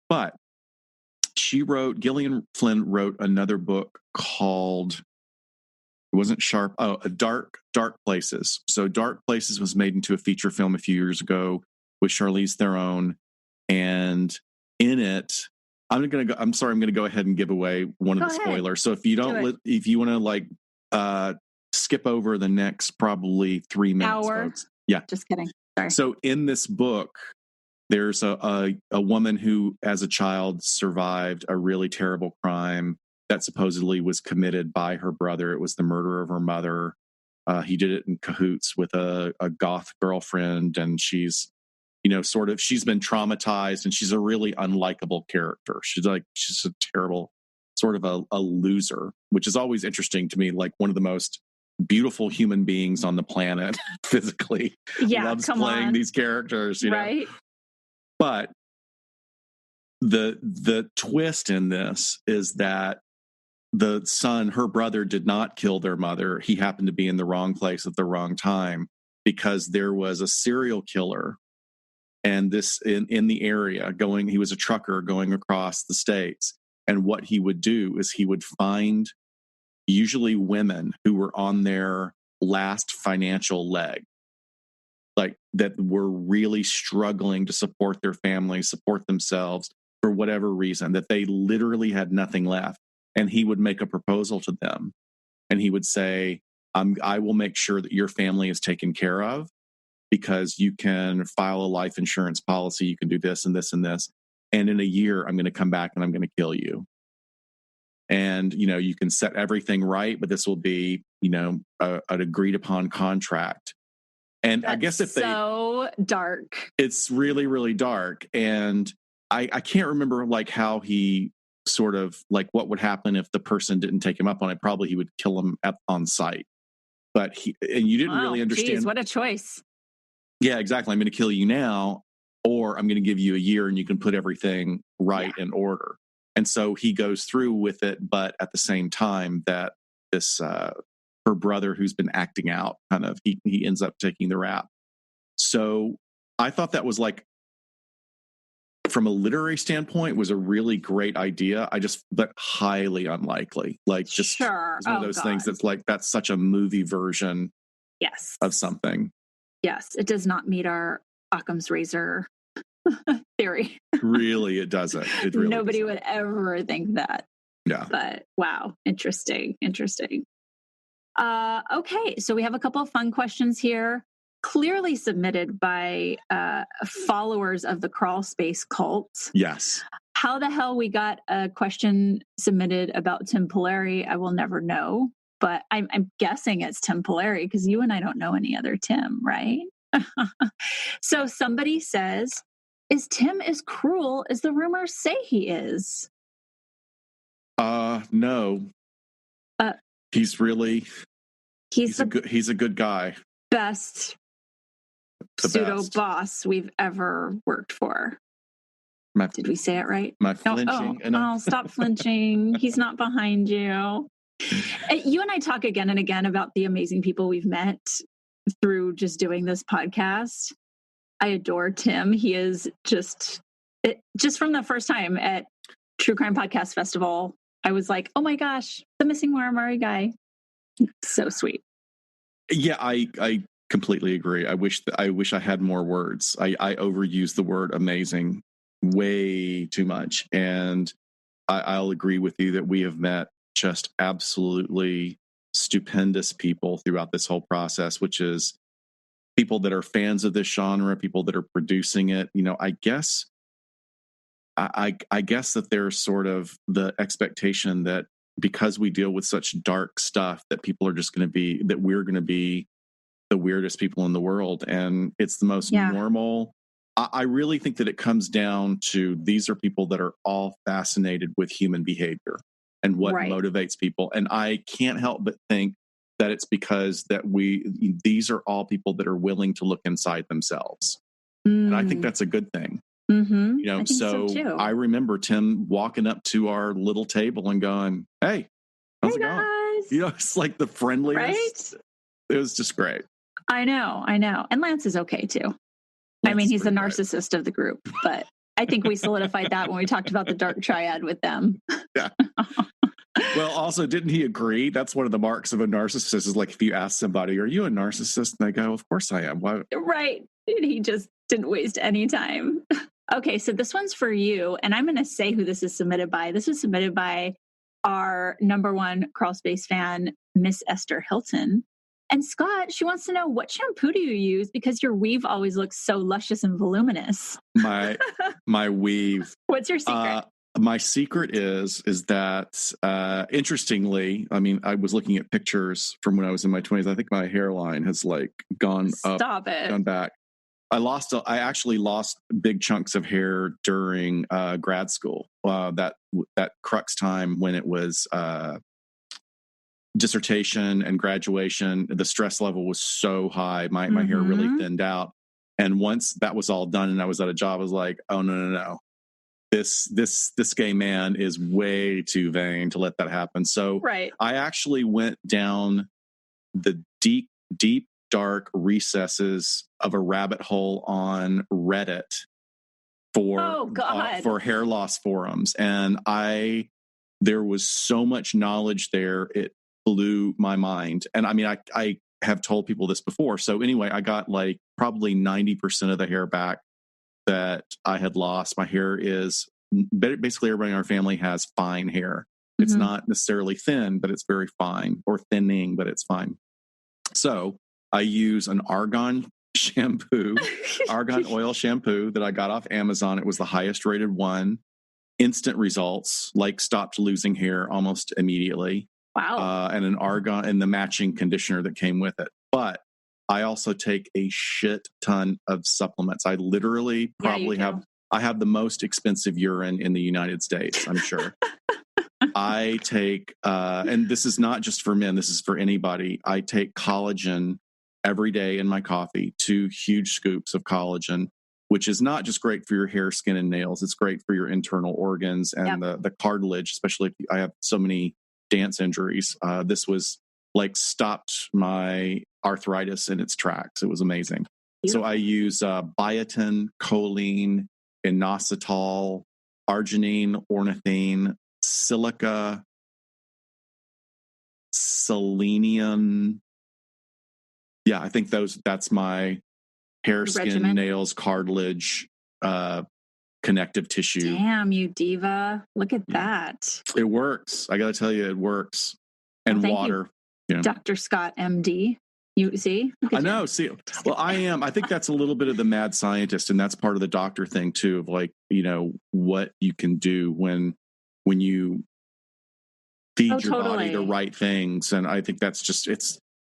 A: But Gillian Flynn wrote another book called, it wasn't Sharp, Dark Places. So Dark Places was made into a feature film a few years ago with Charlize Theron. And in it, I'm going to go ahead and give away one of the spoilers. So if you if you want to skip over the next probably 3 minutes, folks. Yeah.
B: Just kidding. Sorry.
A: So in this book, there's a woman who, as a child, survived a really terrible crime that supposedly was committed by her brother. It was the murder of her mother. He did it in cahoots with a goth girlfriend, and she's she's been traumatized, and she's a really unlikable character. She's a terrible, sort of a loser, which is always interesting to me. Like, one of the most beautiful human beings on the planet physically loves playing these characters,
B: right?
A: But the twist in this is that the son, her brother, did not kill their mother. He happened to be in the wrong place at the wrong time because there was a serial killer, and this in the area going. He was a trucker going across the states, and what he would do is he would find usually women who were on their last financial leg, like that were really struggling to support their families, support themselves for whatever reason, that they literally had nothing left. And he would make a proposal to them. And he would say, I will make sure that your family is taken care of because you can file a life insurance policy. You can do this and this and this. And in a year, I'm going to come back and I'm going to kill you. And, you can set everything right, but this will be, an agreed upon contract. And
B: That's
A: I guess if
B: so dark.
A: It's really, really dark. And I can't remember like how he sort of like what would happen if the person didn't take him up on it. Probably he would kill him on site. But you didn't really understand.
B: Geez, what a choice.
A: Yeah, exactly. I'm going to kill you now, or I'm going to give you a year and you can put everything right in order. And so he goes through with it, but at the same time that this her brother who's been acting out kind of he ends up taking the rap. So I thought that was like, from a literary standpoint, was a really great idea. But highly unlikely. Like just
B: sure.
A: It's one of those things that's like, that's such a movie version of something.
B: Yes. It does not meet our Occam's razor theory.
A: Really, it doesn't. It really
B: Nobody would ever think that.
A: Yeah.
B: But wow. Interesting. Okay. So we have a couple of fun questions here, clearly submitted by followers of the Crawl Space cult.
A: Yes.
B: How the hell we got a question submitted about Tim Polari, I will never know. But I'm guessing it's Tim Polari because you and I don't know any other Tim, right? So somebody says, is Tim as cruel as the rumors say he is?
A: No. He's a good guy.
B: Best pseudo boss we've ever worked for. Did we say it right?
A: My flinching.
B: Stop flinching. He's not behind you. You and I talk again and again about the amazing people we've met through just doing this podcast. I adore Tim. He is just from the first time at True Crime Podcast Festival, I was like, oh my gosh, the missing Maura Murray guy. So sweet.
A: Yeah, I completely agree. I wish I had more words. I overuse the word amazing way too much. And I'll agree with you that we have met just absolutely stupendous people throughout this whole process, which is people that are fans of this genre, people that are producing it. I guess that there's sort of the expectation that because we deal with such dark stuff that people are just going to be, that we're going to be the weirdest people in the world. And it's the most normal. I really think that it comes down to, these are people that are all fascinated with human behavior and what motivates people. And I can't help but think that it's because these are all people that are willing to look inside themselves. And I think that's a good thing.
B: Mm-hmm.
A: So I remember Tim walking up to our little table and going, hey, how's it going? It's like the friendliest. Right? It was just great.
B: I know. And Lance is okay too. I mean, he's the narcissist of the group, but I think we solidified that when we talked about the dark triad with them.
A: Yeah. Well, also, didn't he agree? That's one of the marks of a narcissist, is like, if you ask somebody, are you a narcissist? And they go, of course I am. Why?
B: Right. He just didn't waste any time. Okay, so this one's for you, and I'm going to say who this is submitted by. This is submitted by our number one Crawl Space fan, Miss Esther Hilton. And Scott, she wants to know, what shampoo do you use? Because your weave always looks so luscious and voluminous.
A: My weave.
B: What's your secret?
A: My secret is that, interestingly, I mean, I was looking at pictures from when I was in my 20s. I think my hairline has gone back. I actually lost big chunks of hair during grad school. That crux time when it was dissertation and graduation. The stress level was so high. My hair really thinned out. And once that was all done and I was at a job, I was like, oh, no. this gay man is way too vain to let that happen. So
B: right.
A: I actually went down the deep, dark recesses of a rabbit hole on Reddit for hair loss forums. And there was so much knowledge there. It blew my mind. And I mean, I have told people this before. So anyway, I got like probably 90% of the hair back that I had lost. My hair is basically, everybody in our family has fine hair. It's not necessarily thin, but it's very fine, or thinning, but it's fine. So I use an argan oil shampoo that I got off Amazon. It was the highest rated one. Instant results, like stopped losing hair almost immediately.
B: Wow.
A: And an argan and the matching conditioner that came with it. But I also take a shit ton of supplements. I literally probably I have the most expensive urine in the United States, I'm sure. I take, and this is not just for men, this is for anybody. I take collagen every day in my coffee, 2 huge scoops of collagen, which is not just great for your hair, skin, and nails. It's great for your internal organs and the cartilage, especially if I have so many dance injuries. This was like stopped my arthritis in its tracks. It was amazing. Beautiful. So I use biotin, choline, inositol, arginine, ornithine, silica, selenium. Yeah, I think that's my hair, skin, nails, cartilage, connective tissue.
B: Damn, you diva. Look at that.
A: It works. I got to tell you, it works. And water.
B: You, Dr. Scott, MD. You see?
A: I know. See, well, I think that's a little bit of the mad scientist, and that's part of the doctor thing too, of like, what you can do when you feed your body the right things. And I think that's just,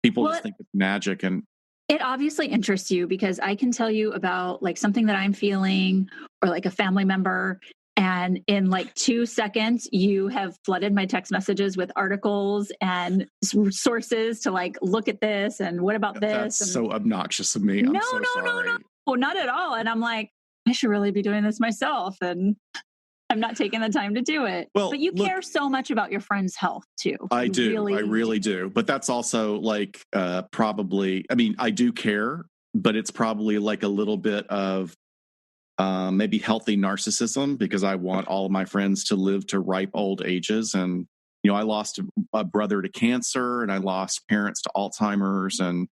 A: people just think it's magic. And
B: it obviously interests you, because I can tell you about like something that I'm feeling, or like a family member, and in like 2 seconds, you have flooded my text messages with articles and sources to like, look at this and what about this?
A: That's so obnoxious of me.
B: No,
A: sorry.
B: No, not at all. And I'm like, I should really be doing this myself. And I'm not taking the time to do it.
A: Well,
B: but you care so much about your friend's health too.
A: I do. I really do. But that's also like probably, I mean, I do care, but it's probably like a little bit of maybe healthy narcissism, because I want all of my friends to live to ripe old ages. And, I lost a brother to cancer, and I lost parents to Alzheimer's. And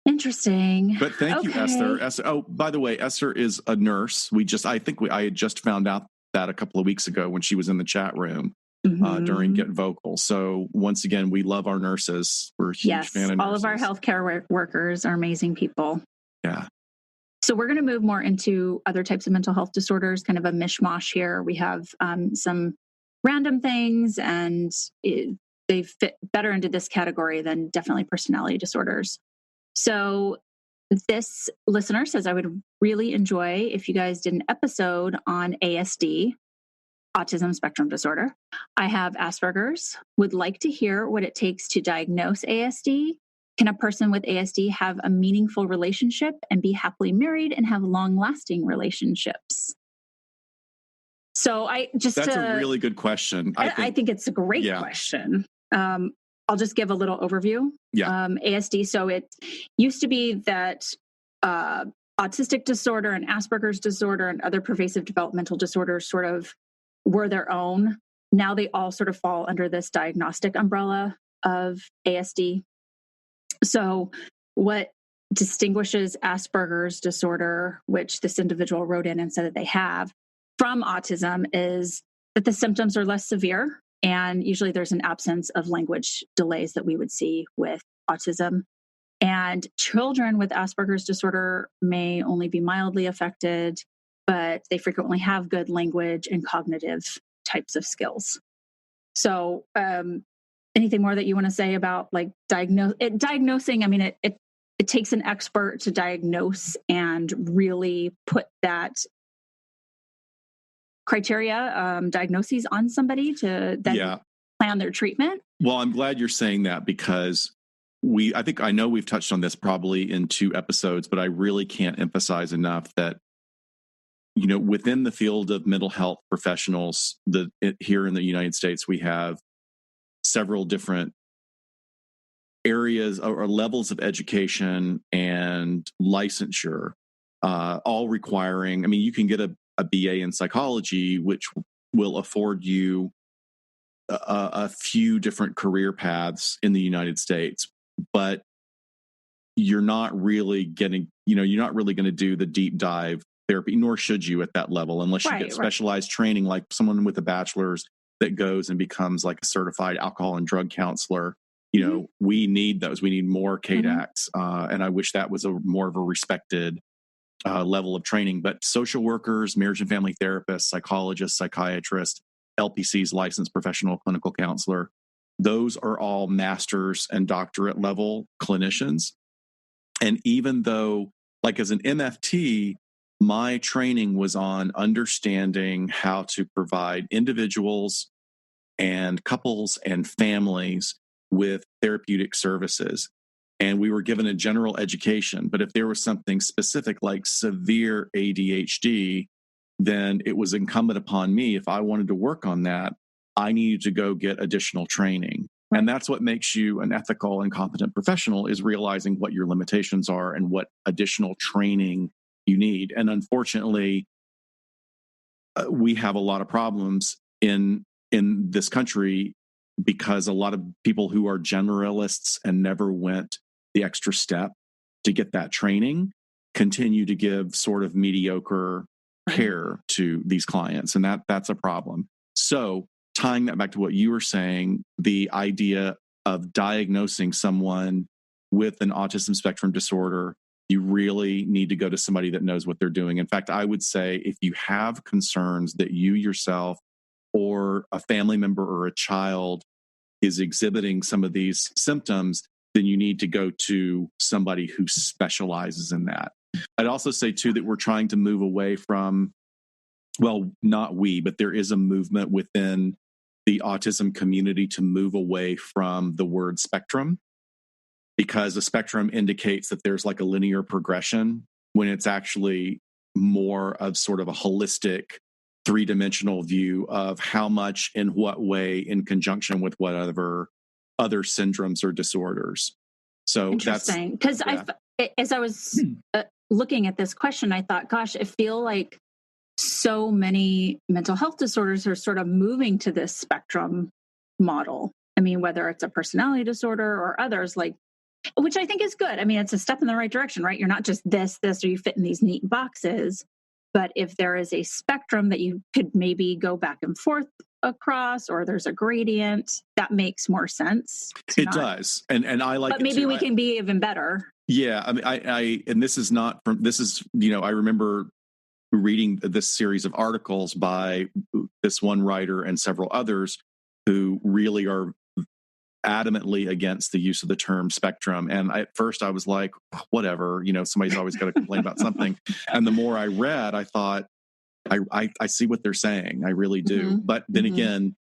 B: interesting.
A: But thank you, Esther. Oh, by the way, Esther is a nurse. I had just found out that a couple of weeks ago when she was in the chat room during Get Vocal. So once again, we love our nurses. We're a huge fan of nurses.
B: All of our healthcare workers are amazing people.
A: Yeah.
B: So we're going to move more into other types of mental health disorders, kind of a mishmash here. We have some random things, and they fit better into this category than definitely personality disorders. So this listener says, I would really enjoy if you guys did an episode on ASD, autism spectrum disorder. I have Asperger's, would like to hear what it takes to diagnose ASD. Can a person with ASD have a meaningful relationship and be happily married and have long-lasting relationships? So that's
A: a really good question.
B: I think it's a great question. I'll just give a little overview.
A: Yeah.
B: ASD. So it used to be that autistic disorder and Asperger's disorder and other pervasive developmental disorders sort of were their own. Now they all sort of fall under this diagnostic umbrella of ASD. So what distinguishes Asperger's disorder, which this individual wrote in and said that they have, from autism, is that the symptoms are less severe, and usually there's an absence of language delays that we would see with autism. And children with Asperger's disorder may only be mildly affected, but they frequently have good language and cognitive types of skills. So anything more that you want to say about like diagnosing? I mean, it takes an expert to diagnose and really put that criteria, diagnoses on somebody to then plan their treatment.
A: Well, I'm glad you're saying that, because I know we've touched on this probably in 2 episodes, but I really can't emphasize enough that within the field of mental health professionals, here in the United States, we have several different areas or levels of education and licensure, all requiring, you can get a BA in psychology, which will afford you a few different career paths in the United States, but you're not really going to do the deep dive therapy, nor should you at that level, unless you get specialized training, like someone with a bachelor's that goes and becomes like a certified alcohol and drug counselor. We need those. We need more CADACs. And I wish that was more of a respected level of training. But social workers, marriage and family therapists, psychologists, psychiatrists, LPCs, licensed professional clinical counselor, those are all master's and doctorate level clinicians. And even though, like as an MFT, my training was on understanding how to provide individuals and couples and families with therapeutic services. And we were given a general education. But if there was something specific like severe ADHD, then it was incumbent upon me, if I wanted to work on that, I needed to go get additional training. Right. And that's what makes you an ethical and competent professional, is realizing what your limitations are and what additional training you need. And unfortunately, we have a lot of problems in this country because a lot of people who are generalists and never went the extra step to get that training continue to give sort of mediocre care to these clients. And that's a problem. So tying that back to what you were saying, the idea of diagnosing someone with an autism spectrum disorder, you really need to go to somebody that knows what they're doing. In fact, I would say if you have concerns that you yourself or a family member or a child is exhibiting some of these symptoms, then you need to go to somebody who specializes in that. I'd also say, too, that we're trying to move away from, well, not we, but there is a movement within the autism community to move away from the word spectrum, because a spectrum indicates that there's like a linear progression when it's actually more of sort of a holistic, three-dimensional view of how much, in what way, in conjunction with whatever other syndromes or disorders. So
B: interesting, because as I was looking at this question, I thought, gosh, I feel like so many mental health disorders are sort of moving to this spectrum model. Whether it's a personality disorder or others, which I think is good. It's a step in the right direction, right? You're not just this, or you fit in these neat boxes. But if there is a spectrum that you could maybe go back and forth across, or there's a gradient, that makes more sense.
A: It does. And I like
B: but maybe we can be even better.
A: Yeah. And this is not from, this is, I remember reading this series of articles by this one writer and several others who really are adamantly against the use of the term spectrum. And at first I was like, whatever, somebody's always got to complain about something. And the more I read, I thought, I see what they're saying. I really do. Mm-hmm. But then again,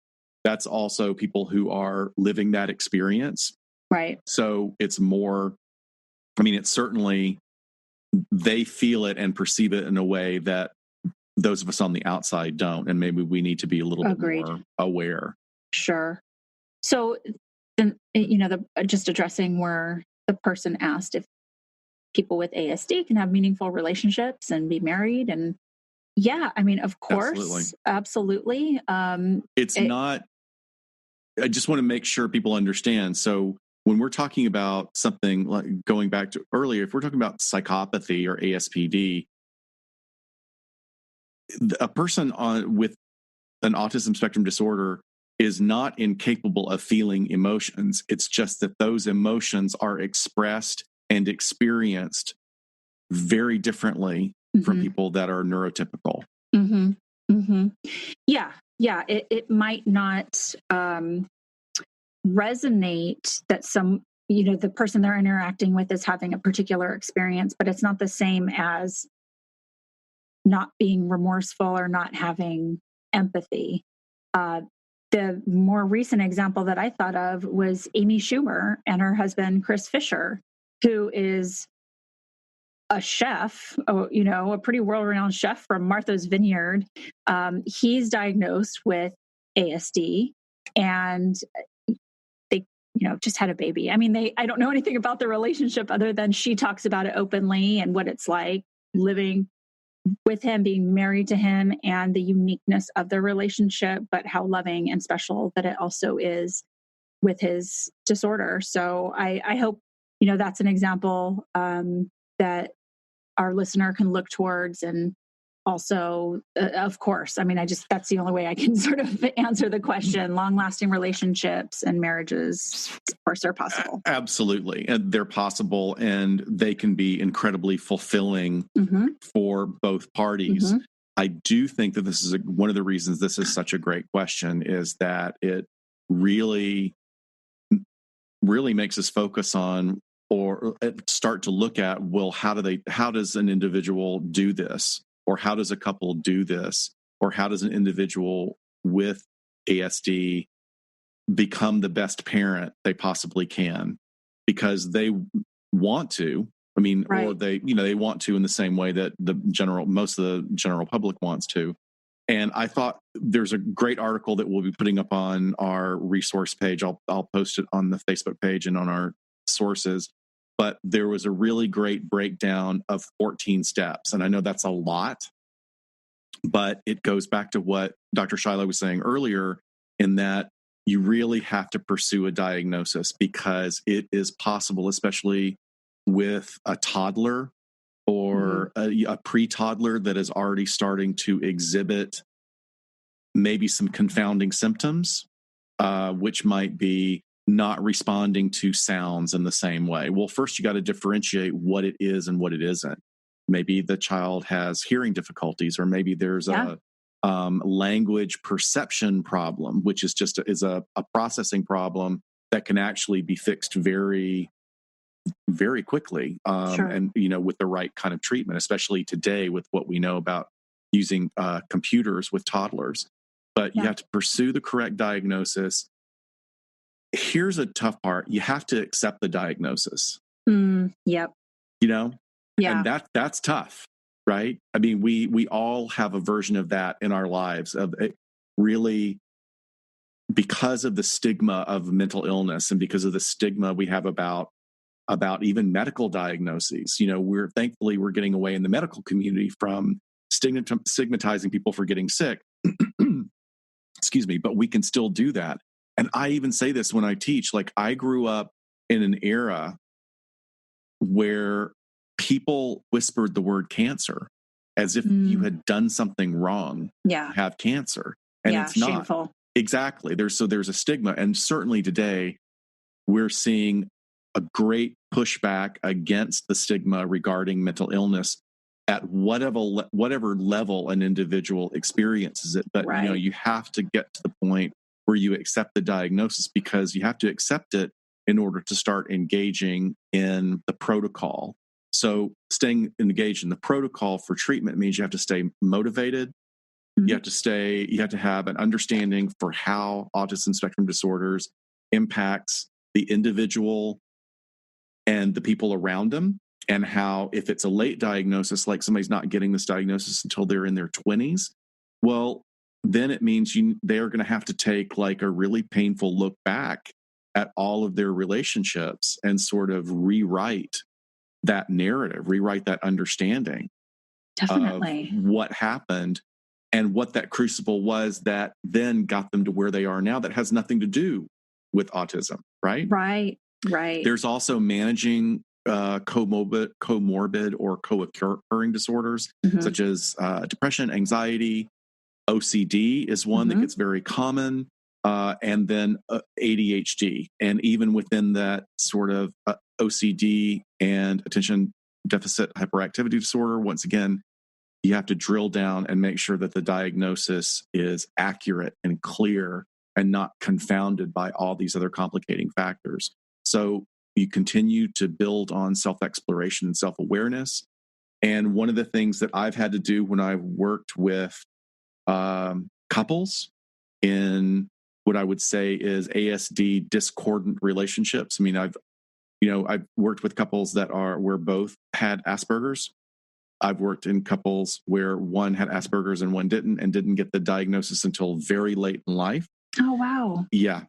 A: that's also people who are living that experience.
B: Right.
A: So it's more, it's certainly, they feel it and perceive it in a way that those of us on the outside don't. And maybe we need to be a little bit more aware.
B: Sure. So, just addressing where the person asked if people with ASD can have meaningful relationships and be married. And yeah, of course, absolutely.
A: It's not, I just want to make sure people understand. So when we're talking about something like, going back to earlier, if we're talking about psychopathy or ASPD, a person with an autism spectrum disorder is not incapable of feeling emotions. It's just that those emotions are expressed and experienced very differently from people that are neurotypical.
B: Mm-hmm. Mm-hmm. Yeah. It might not resonate that the person they're interacting with is having a particular experience, but it's not the same as not being remorseful or not having empathy. The more recent example that I thought of was Amy Schumer and her husband, Chris Fisher, who is a chef, a pretty world-renowned chef from Martha's Vineyard. He's diagnosed with ASD, and they, just had a baby. I mean, I don't know anything about the relationship other than she talks about it openly and what it's like living with him, being married to him, and the uniqueness of their relationship, but how loving and special that it also is with his disorder. So I hope, that's an example that our listener can look towards. And also, of course, I mean, that's the only way I can sort of answer the question. Long-lasting relationships and marriages, of course, are possible.
A: Absolutely. And they're possible, and they can be incredibly fulfilling for both parties. I do think that this is one of the reasons this is such a great question, is that it really makes us focus on, or start to look at, well, how does an individual do this? Or how does a couple do this? Or how does an individual with ASD become the best parent they possibly can? Because they want to, right. Or they want to in the same way that most of the general public wants to. And I thought there's a great article that we'll be putting up on our resource page. I'll post it on the Facebook page and on our sources. But there was a really great breakdown of 14 steps. And I know that's a lot, but it goes back to what Dr. Shiloh was saying earlier, in that you really have to pursue a diagnosis, because it is possible, especially with a toddler or a pre-toddler that is already starting to exhibit maybe some confounding symptoms, which might be not responding to sounds in the same way. Well, first you got to differentiate what it is and what it isn't. Maybe the child has hearing difficulties, or maybe there's a language perception problem, which is just a processing problem that can actually be fixed very, very quickly.
B: Sure.
A: And, with the right kind of treatment, especially today with what we know about using computers with toddlers. But you have to pursue the correct diagnosis. Here's a tough part. You have to accept the diagnosis.
B: Yep.
A: And that's tough, right? I mean, we all have a version of that in our lives, of it, really, because of the stigma of mental illness and because of the stigma we have about even medical diagnoses. We're getting away in the medical community from stigmatizing people for getting sick. Excuse me, but we can still do that. And I even say this when I teach, like, I grew up in an era where people whispered the word cancer as if you had done something wrong to have cancer. And it's not.
B: Shameful.
A: Exactly. There's a stigma. And certainly today we're seeing a great pushback against the stigma regarding mental illness at whatever level an individual experiences it. But, you have to get to the point where you accept the diagnosis, because you have to accept it in order to start engaging in the protocol. So staying engaged in the protocol for treatment means you have to stay motivated. You have to have an understanding for how autism spectrum disorders impacts the individual and the people around them, and how, if it's a late diagnosis, like somebody's not getting this diagnosis until they're in their 20s, well, then it means they're going to have to take like a really painful look back at all of their relationships and sort of rewrite that narrative, rewrite that understanding
B: Definitely.
A: of what happened and what that crucible was that then got them to where they are now, that has nothing to do with autism, right?
B: Right.
A: There's also managing comorbid or co-occurring disorders, such as depression, anxiety. OCD is one that gets very common, and then ADHD. And even within that sort of OCD and attention deficit hyperactivity disorder, once again, you have to drill down and make sure that the diagnosis is accurate and clear and not confounded by all these other complicating factors. So you continue to build on self-exploration and self-awareness. And one of the things that I've had to do when I've worked with couples in what I would say is ASD discordant relationships. I mean, I've worked with couples where both had Asperger's. I've worked in couples where one had Asperger's and one didn't, and didn't get the diagnosis until very late in life.
B: Oh, wow.
A: Yeah.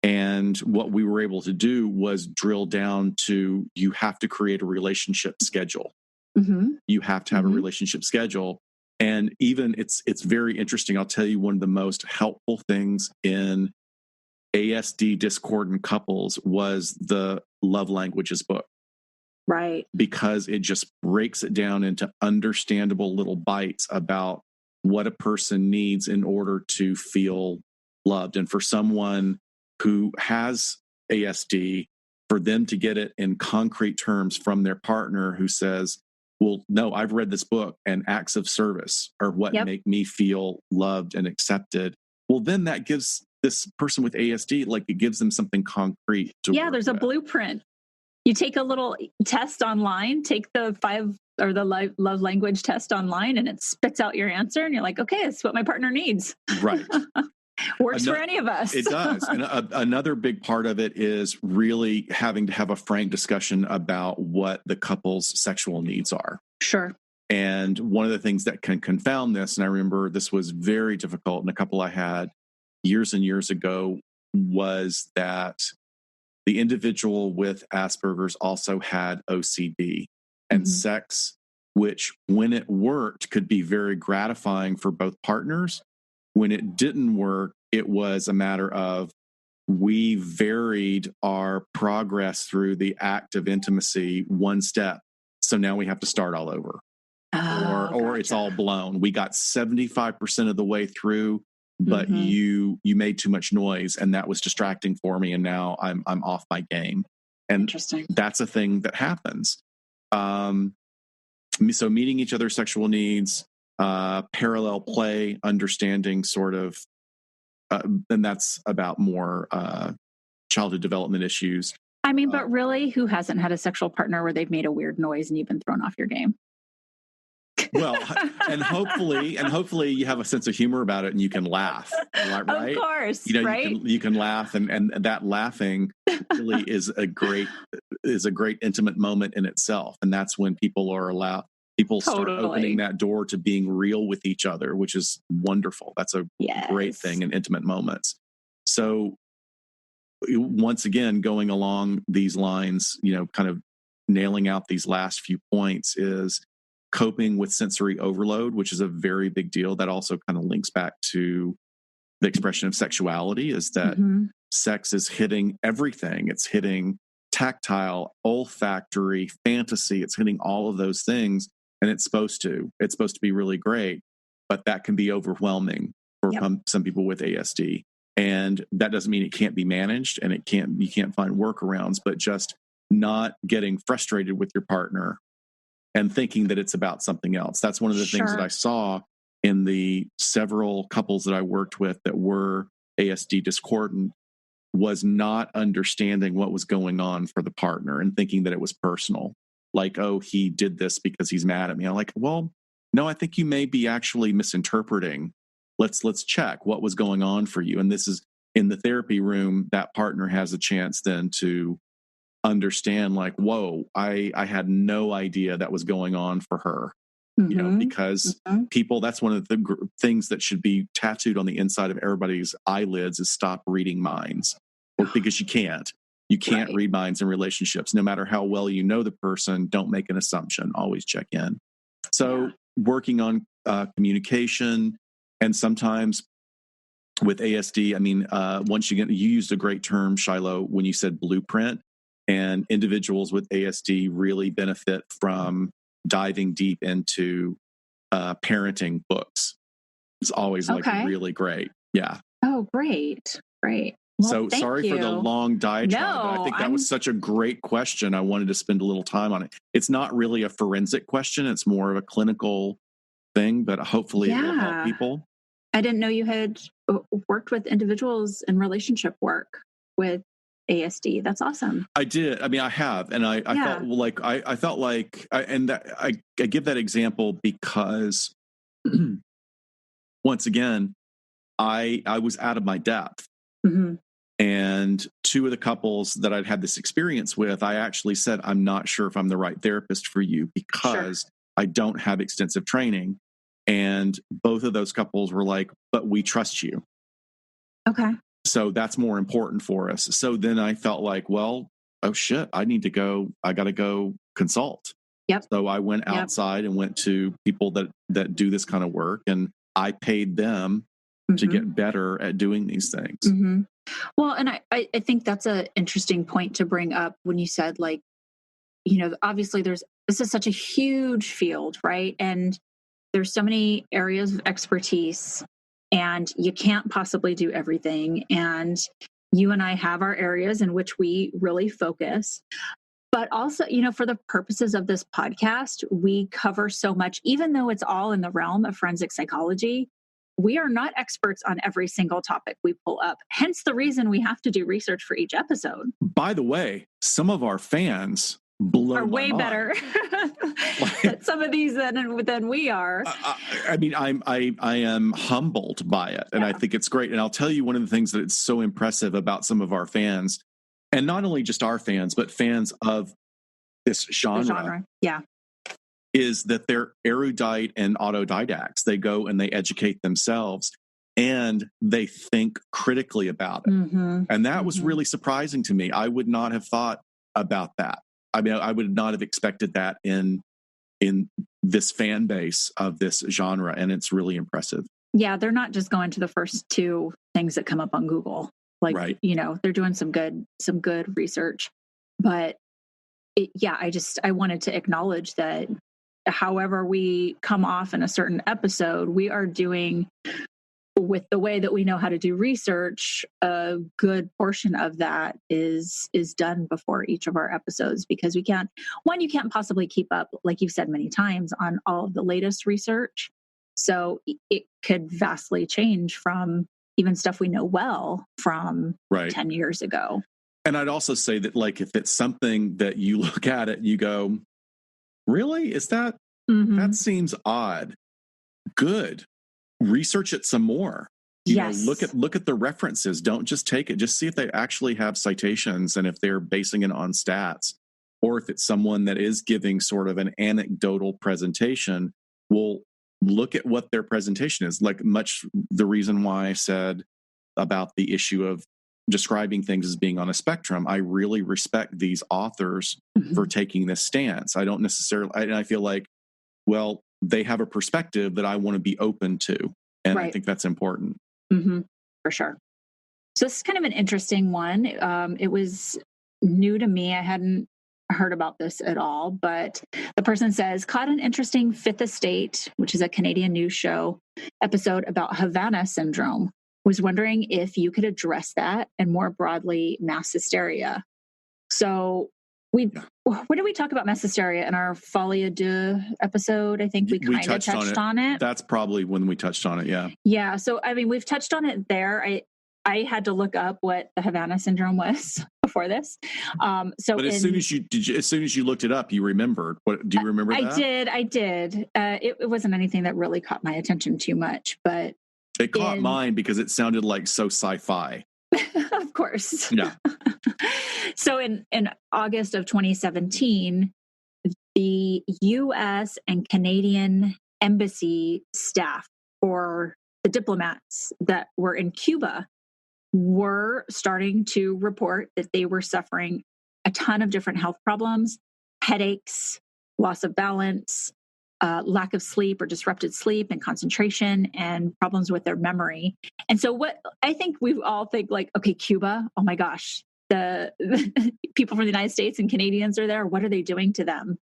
A: And what we were able to do was drill down to, you have to create a relationship schedule.
B: Mm-hmm.
A: You have to have a relationship schedule. And even it's very interesting. I'll tell you, one of the most helpful things in ASD discordant couples was the Love Languages book.
B: Right.
A: Because it just breaks it down into understandable little bites about what a person needs in order to feel loved. And for someone who has ASD, for them to get it in concrete terms from their partner who says, well, no, I've read this book, and acts of service are what make me feel loved and accepted. Well, then that gives this person with ASD, like, it gives them something concrete to work
B: there's
A: with.
B: A blueprint. You take a little test online, take the 5 or the love language test online, and it spits out your answer. And you're like, okay, it's what my partner needs.
A: Right.
B: Works for any of us.
A: It does. And another big part of it is really having to have a frank discussion about what the couple's sexual needs are.
B: Sure.
A: And one of the things that can confound this, and I remember this was very difficult in a couple I had years and years ago, was that the individual with Asperger's also had OCD, and sex, which when it worked could be very gratifying for both partners. When it didn't work, it was a matter of, we varied our progress through the act of intimacy one step. So now we have to start all over. Or it's all blown. We got 75% of the way through, but you made too much noise, and that was distracting for me, and now I'm off my game. And
B: interesting.
A: That's a thing that happens. So meeting each other's sexual needs, parallel play, understanding sort of, and that's about more childhood development issues.
B: I mean, but really, who hasn't had a sexual partner where they've made a weird noise and you've been thrown off your game?
A: Well, and hopefully you have a sense of humor about it and you can laugh, right?
B: Of course,
A: right? You can laugh, and that laughing really is a great intimate moment in itself. And that's when people start opening that door to being real with each other, which is wonderful. That's a great thing in intimate moments. So once again, going along these lines, kind of nailing out these last few points is coping with sensory overload, which is a very big deal. That also kind of links back to the expression of sexuality, is that sex is hitting everything. It's hitting tactile, olfactory, fantasy. It's hitting all of those things, and it's supposed to be really great, but that can be overwhelming for some people with ASD. And that doesn't mean it can't be managed, and you can't find workarounds, but just not getting frustrated with your partner and thinking that it's about something else. That's one of the things that I saw in the several couples that I worked with that were ASD discordant, was not understanding what was going on for the partner and thinking that it was personal. Like, oh, he did this because he's mad at me. I'm like, well, no, I think you may be actually misinterpreting. Let's check what was going on for you. And this is in the therapy room, that partner has a chance then to understand, like, whoa, I had no idea that was going on for her. Because people, that's one of the things that should be tattooed on the inside of everybody's eyelids, is stop reading minds. Because you can't read minds in relationships. No matter how well you know the person, don't make an assumption. Always check in. So working on communication, and sometimes with ASD, I mean, once you used a great term, Shiloh, when you said blueprint, and individuals with ASD really benefit from diving deep into parenting books. It's always really great. Yeah.
B: Oh, great. Well,
A: so sorry for the long diatribe. No, I think that was such a great question. I wanted to spend a little time on it. It's not really a forensic question. It's more of a clinical thing, but hopefully it will help people.
B: I didn't know you had worked with individuals in relationship work with ASD. That's awesome.
A: I did. I mean, I have, and I felt like I give that example because once again, I was out of my depth. And two of the couples that I'd had this experience with, I actually said, I'm not sure if I'm the right therapist for you because I don't have extensive training. And both of those couples were like, but we trust you.
B: Okay.
A: So that's more important for us. So then I felt like, well, oh shit, I got to go consult.
B: Yep.
A: So I went outside and went to people that do this kind of work, and I paid them to get better at doing these things.
B: Mm-hmm. Well, and I think that's an interesting point to bring up when you said, like, obviously this is such a huge field, right? And there's so many areas of expertise, and you can't possibly do everything. And you and I have our areas in which we really focus. But also, for the purposes of this podcast, we cover so much, even though it's all in the realm of forensic psychology. We are not experts on every single topic we pull up. Hence the reason we have to do research for each episode.
A: By the way, some of our fans are
B: way better at some of these than we are.
A: I mean, I am humbled by it, and I think it's great. And I'll tell you one of the things that it's so impressive about some of our fans, and not only just our fans, but fans of this genre.
B: Yeah.
A: Is that they're erudite and autodidacts. They go and they educate themselves and they think critically about it. And that was really surprising to me. I would not have thought about that. I mean, I would not have expected that in this fan base of this genre. And it's really impressive. Yeah.
B: They're not just going to the first two things that come up on Google. Like, right. They're doing some good research, but I wanted to acknowledge that however we come off in a certain episode, we are doing, with the way that we know how to do research, a good portion of that is done before each of our episodes, because you can't possibly keep up, like you've said many times, on all of the latest research. So it could vastly change from even stuff we know well from 10 years ago.
A: And I'd also say that, like, if it's something that you look at it, you go, really? Is that, that seems odd. Good. Research it some more. You know, look at the references. Don't just take it. Just see if they actually have citations and if they're basing it on stats, or if it's someone that is giving sort of an anecdotal presentation. Well, look at what their presentation is. Like, much the reason why I said about the issue of describing things as being on a spectrum. I really respect these authors for taking this stance. I don't necessarily, I feel like, well, they have a perspective that I want to be open to. And I think that's important.
B: For sure. So this is kind of an interesting one. It was new to me. I hadn't heard about this at all, but the person says, caught an interesting Fifth Estate, which is a Canadian news show, episode about Havana syndrome. Was wondering if you could address that, and more broadly, mass hysteria. So when did we talk about mass hysteria? In our Folie à Deux episode, I think we kind of touched on it.
A: That's probably when we touched on it. Yeah.
B: Yeah. So, I mean, we've touched on it there. I had to look up what the Havana syndrome was before this.
A: But as soon as you looked it up, you remembered. What do you remember?
B: I did. It wasn't anything that really caught my attention too much, but
A: it caught mine because it sounded like so sci-fi.
B: Of course.
A: Yeah.
B: So in August of 2017, the U.S. and Canadian embassy staff, or the diplomats that were in Cuba, were starting to report that they were suffering a ton of different health problems, headaches, loss of balance, lack of sleep or disrupted sleep and concentration, and problems with their memory. And so what I think we all think, like, okay, Cuba, oh my gosh, the people from the United States and Canadians are there. What are they doing to them?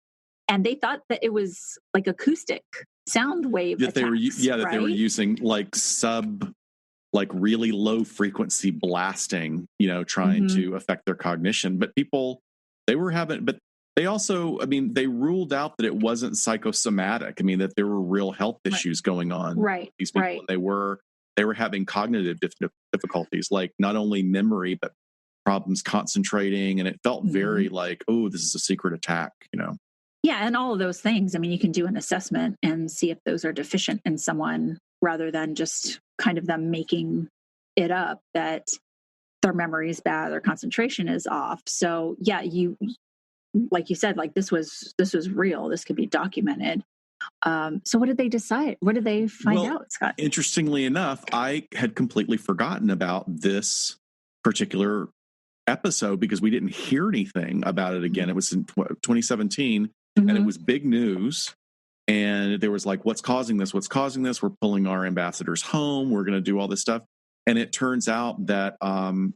B: And they thought that it was like acoustic sound wave attacks,
A: they were using like really low frequency blasting, trying to affect their cognition. But people, they also, I mean, they ruled out that it wasn't psychosomatic. I mean, that there were real health issues going on.
B: Right.
A: These people, they were having cognitive difficulties, like not only memory, but problems concentrating. And it felt very like, oh, this is a secret attack,
B: Yeah. And all of those things. I mean, you can do an assessment and see if those are deficient in someone, rather than just kind of them making it up. That their memory is bad, their concentration is off. So yeah, like you said, like this was real. This could be documented. So what did they decide? What did they find out, Scott?
A: Interestingly enough, I had completely forgotten about this particular episode because we didn't hear anything about it again. It was in 2017 and it was big news. And there was like, what's causing this? What's causing this? We're pulling our ambassadors home. We're going to do all this stuff. And it turns out that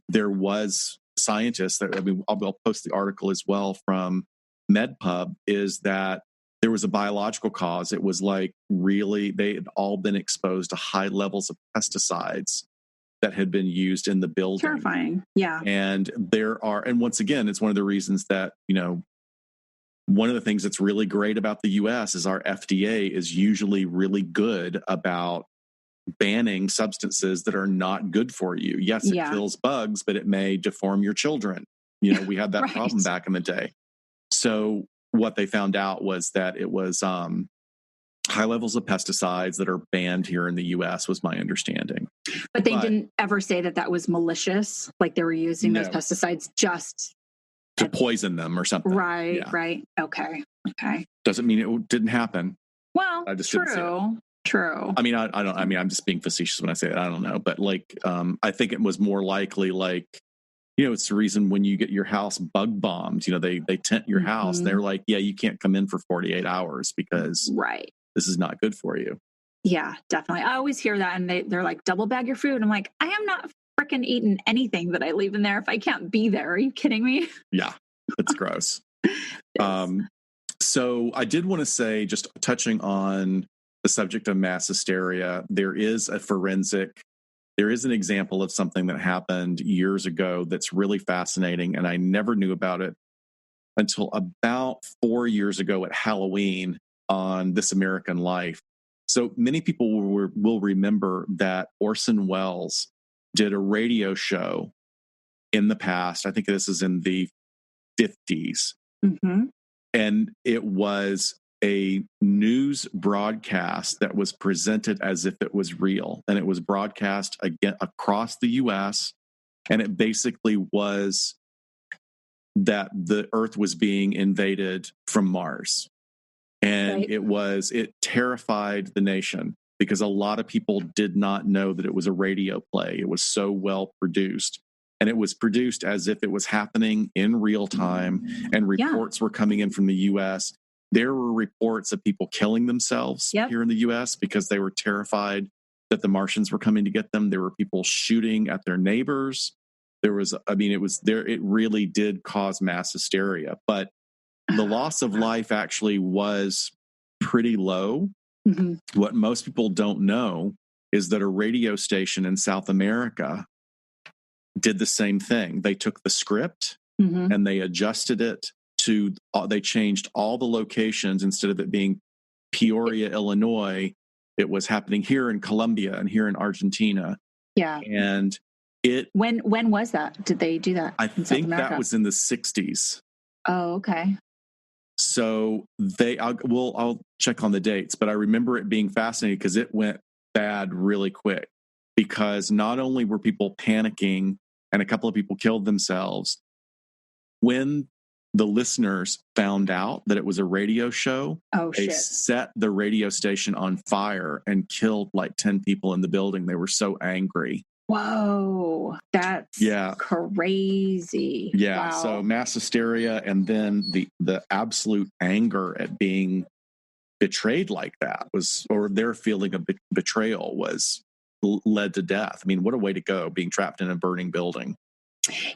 A: there was scientists that, I mean, I'll post the article as well from MedPub, is that there was a biological cause. It was like really, they had all been exposed to high levels of pesticides that had been used in the building.
B: Terrifying. Yeah.
A: And and once again, it's one of the reasons that, you know, one of the things that's really great about the US is our FDA is usually really good about banning substances that are not good for you. Yes, it kills bugs, but it may deform your children. You know, we had that problem back in the day. So what they found out was that it was high levels of pesticides that are banned here in the US, was my understanding.
B: But they didn't ever say that that was malicious, like they were using those pesticides just
A: to poison them or something.
B: Right, right. Okay.
A: Doesn't mean it didn't happen.
B: Well,
A: I just
B: true.
A: I mean, I'm just being facetious when I say that. I don't know. But like, I think it was more likely like, you know, it's the reason when you get your house bug bombed, you know, they tent your house. They're like, yeah, you can't come in for 48 hours because this is not good for you.
B: Yeah, definitely. I always hear that. And they're like, double bag your food. I'm like, I am not freaking eating anything that I leave in there if I can't be there. Are you kidding me?
A: Yeah, it's gross. So I did want to say, just touching on the subject of mass hysteria, there is an example of something that happened years ago that's really fascinating. And I never knew about it until about 4 years ago at Halloween on This American Life. So many people will remember that Orson Welles did a radio show in the past. I think this is in the 50s. And it was a news broadcast that was presented as if it was real. And it was broadcast again across the US. And it basically was that the Earth was being invaded from Mars. And it terrified the nation because a lot of people did not know that it was a radio play. It was so well produced. And it was produced as if it was happening in real time. And reports were coming in from the US. There were reports of people killing themselves here in the US because they were terrified that the Martians were coming to get them. There were people shooting at their neighbors. It really did cause mass hysteria. But the loss of life actually was pretty low. What most people don't know is that a radio station in South America did the same thing. They took the script and they adjusted it to, they changed all the locations. Instead of it being Peoria, Illinois, it was happening here in Colombia and here in Argentina.
B: Yeah.
A: And
B: when was that? Did they do that?
A: I think that was in the 60s.
B: Oh, okay.
A: So I'll check on the dates, but I remember it being fascinating because it went bad really quick, because not only were people panicking and a couple of people killed themselves, when the listeners found out that it was a radio show, they set the radio station on fire and killed like 10 people in the building. They were so angry.
B: Whoa, that's crazy.
A: Yeah,
B: wow.
A: So mass hysteria, and then the absolute anger at being betrayed like that or their feeling of betrayal led to death. I mean, what a way to go, being trapped in a burning building.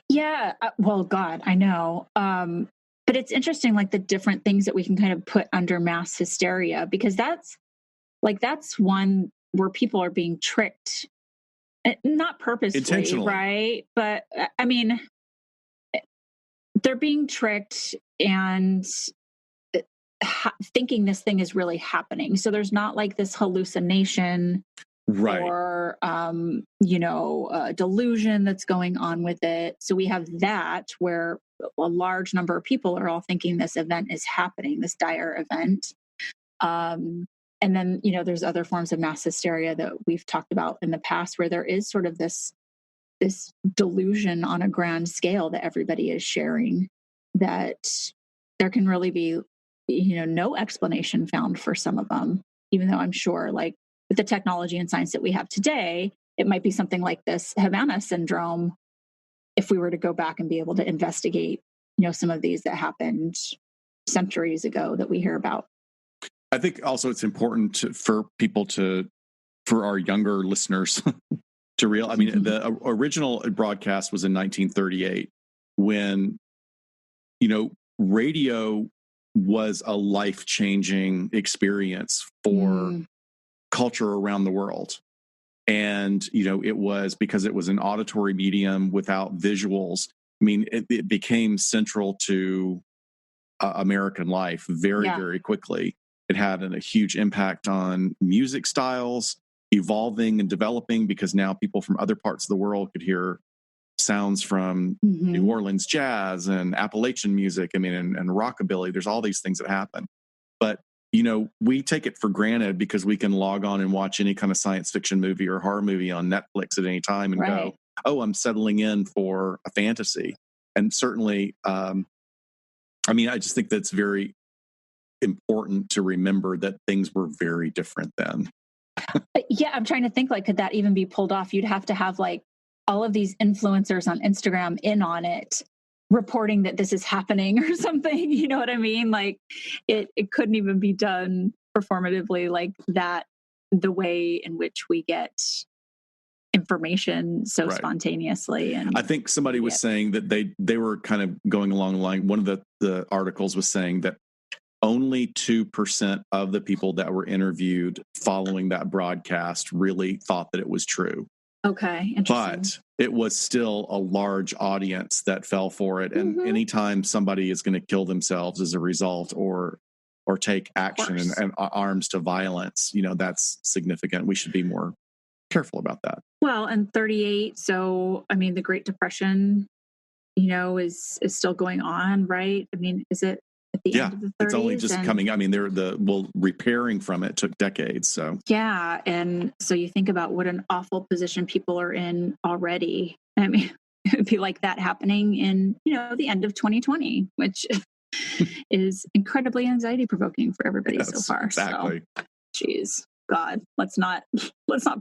B: Yeah, well, God, I know. But it's interesting, like the different things that we can kind of put under mass hysteria, because that's one where people are being tricked. Not purposefully, right? But I mean, they're being tricked and thinking this thing is really happening. So there's not like this hallucination or, delusion that's going on with it. So we have that where a large number of people are all thinking this event is happening, this dire event. And then, there's other forms of mass hysteria that we've talked about in the past where there is sort of this this delusion on a grand scale that everybody is sharing, that there can really be, no explanation found for some of them, even though I'm sure, like, with the technology and science that we have today, it might be something like this Havana syndrome if we were to go back and be able to investigate, some of these that happened centuries ago that we hear about.
A: I think also it's important for our younger listeners to real. I mean, the original broadcast was in 1938 when, radio was a life-changing experience for culture around the world. And, it was because it was an auditory medium without visuals. I mean, it became central to American life very, very quickly. It had a huge impact on music styles, evolving and developing, because now people from other parts of the world could hear sounds from New Orleans jazz and Appalachian music. I mean, and rockabilly. There's all these things that happen. But, we take it for granted because we can log on and watch any kind of science fiction movie or horror movie on Netflix at any time and go, oh, I'm settling in for a fantasy. And certainly, I just think that's very important to remember that things were very different then.
B: Yeah, I'm trying to think, like, could that even be pulled off? You'd have to have like all of these influencers on Instagram in on it, reporting that this is happening or something. You know what I mean? Like, it couldn't even be done performatively like that, the way in which we get information so spontaneously. And
A: I think somebody was saying that they were kind of going along the line. One of the articles was saying that only 2% of the people that were interviewed following that broadcast really thought that it was true.
B: Okay, interesting.
A: But it was still a large audience that fell for it. And anytime somebody is going to kill themselves as a result or take action and arms to violence, that's significant. We should be more careful about that.
B: Well, and 38. So, I mean, the Great Depression, is still going on, right? I mean, is it at the end of the 30s?
A: It's only just coming. I mean, repairing from it took decades. So
B: yeah, and so you think about what an awful position people are in already. I mean, it'd be like that happening in the end of 2020, which is incredibly anxiety provoking for everybody so far.
A: Exactly.
B: So, geez, God, let's not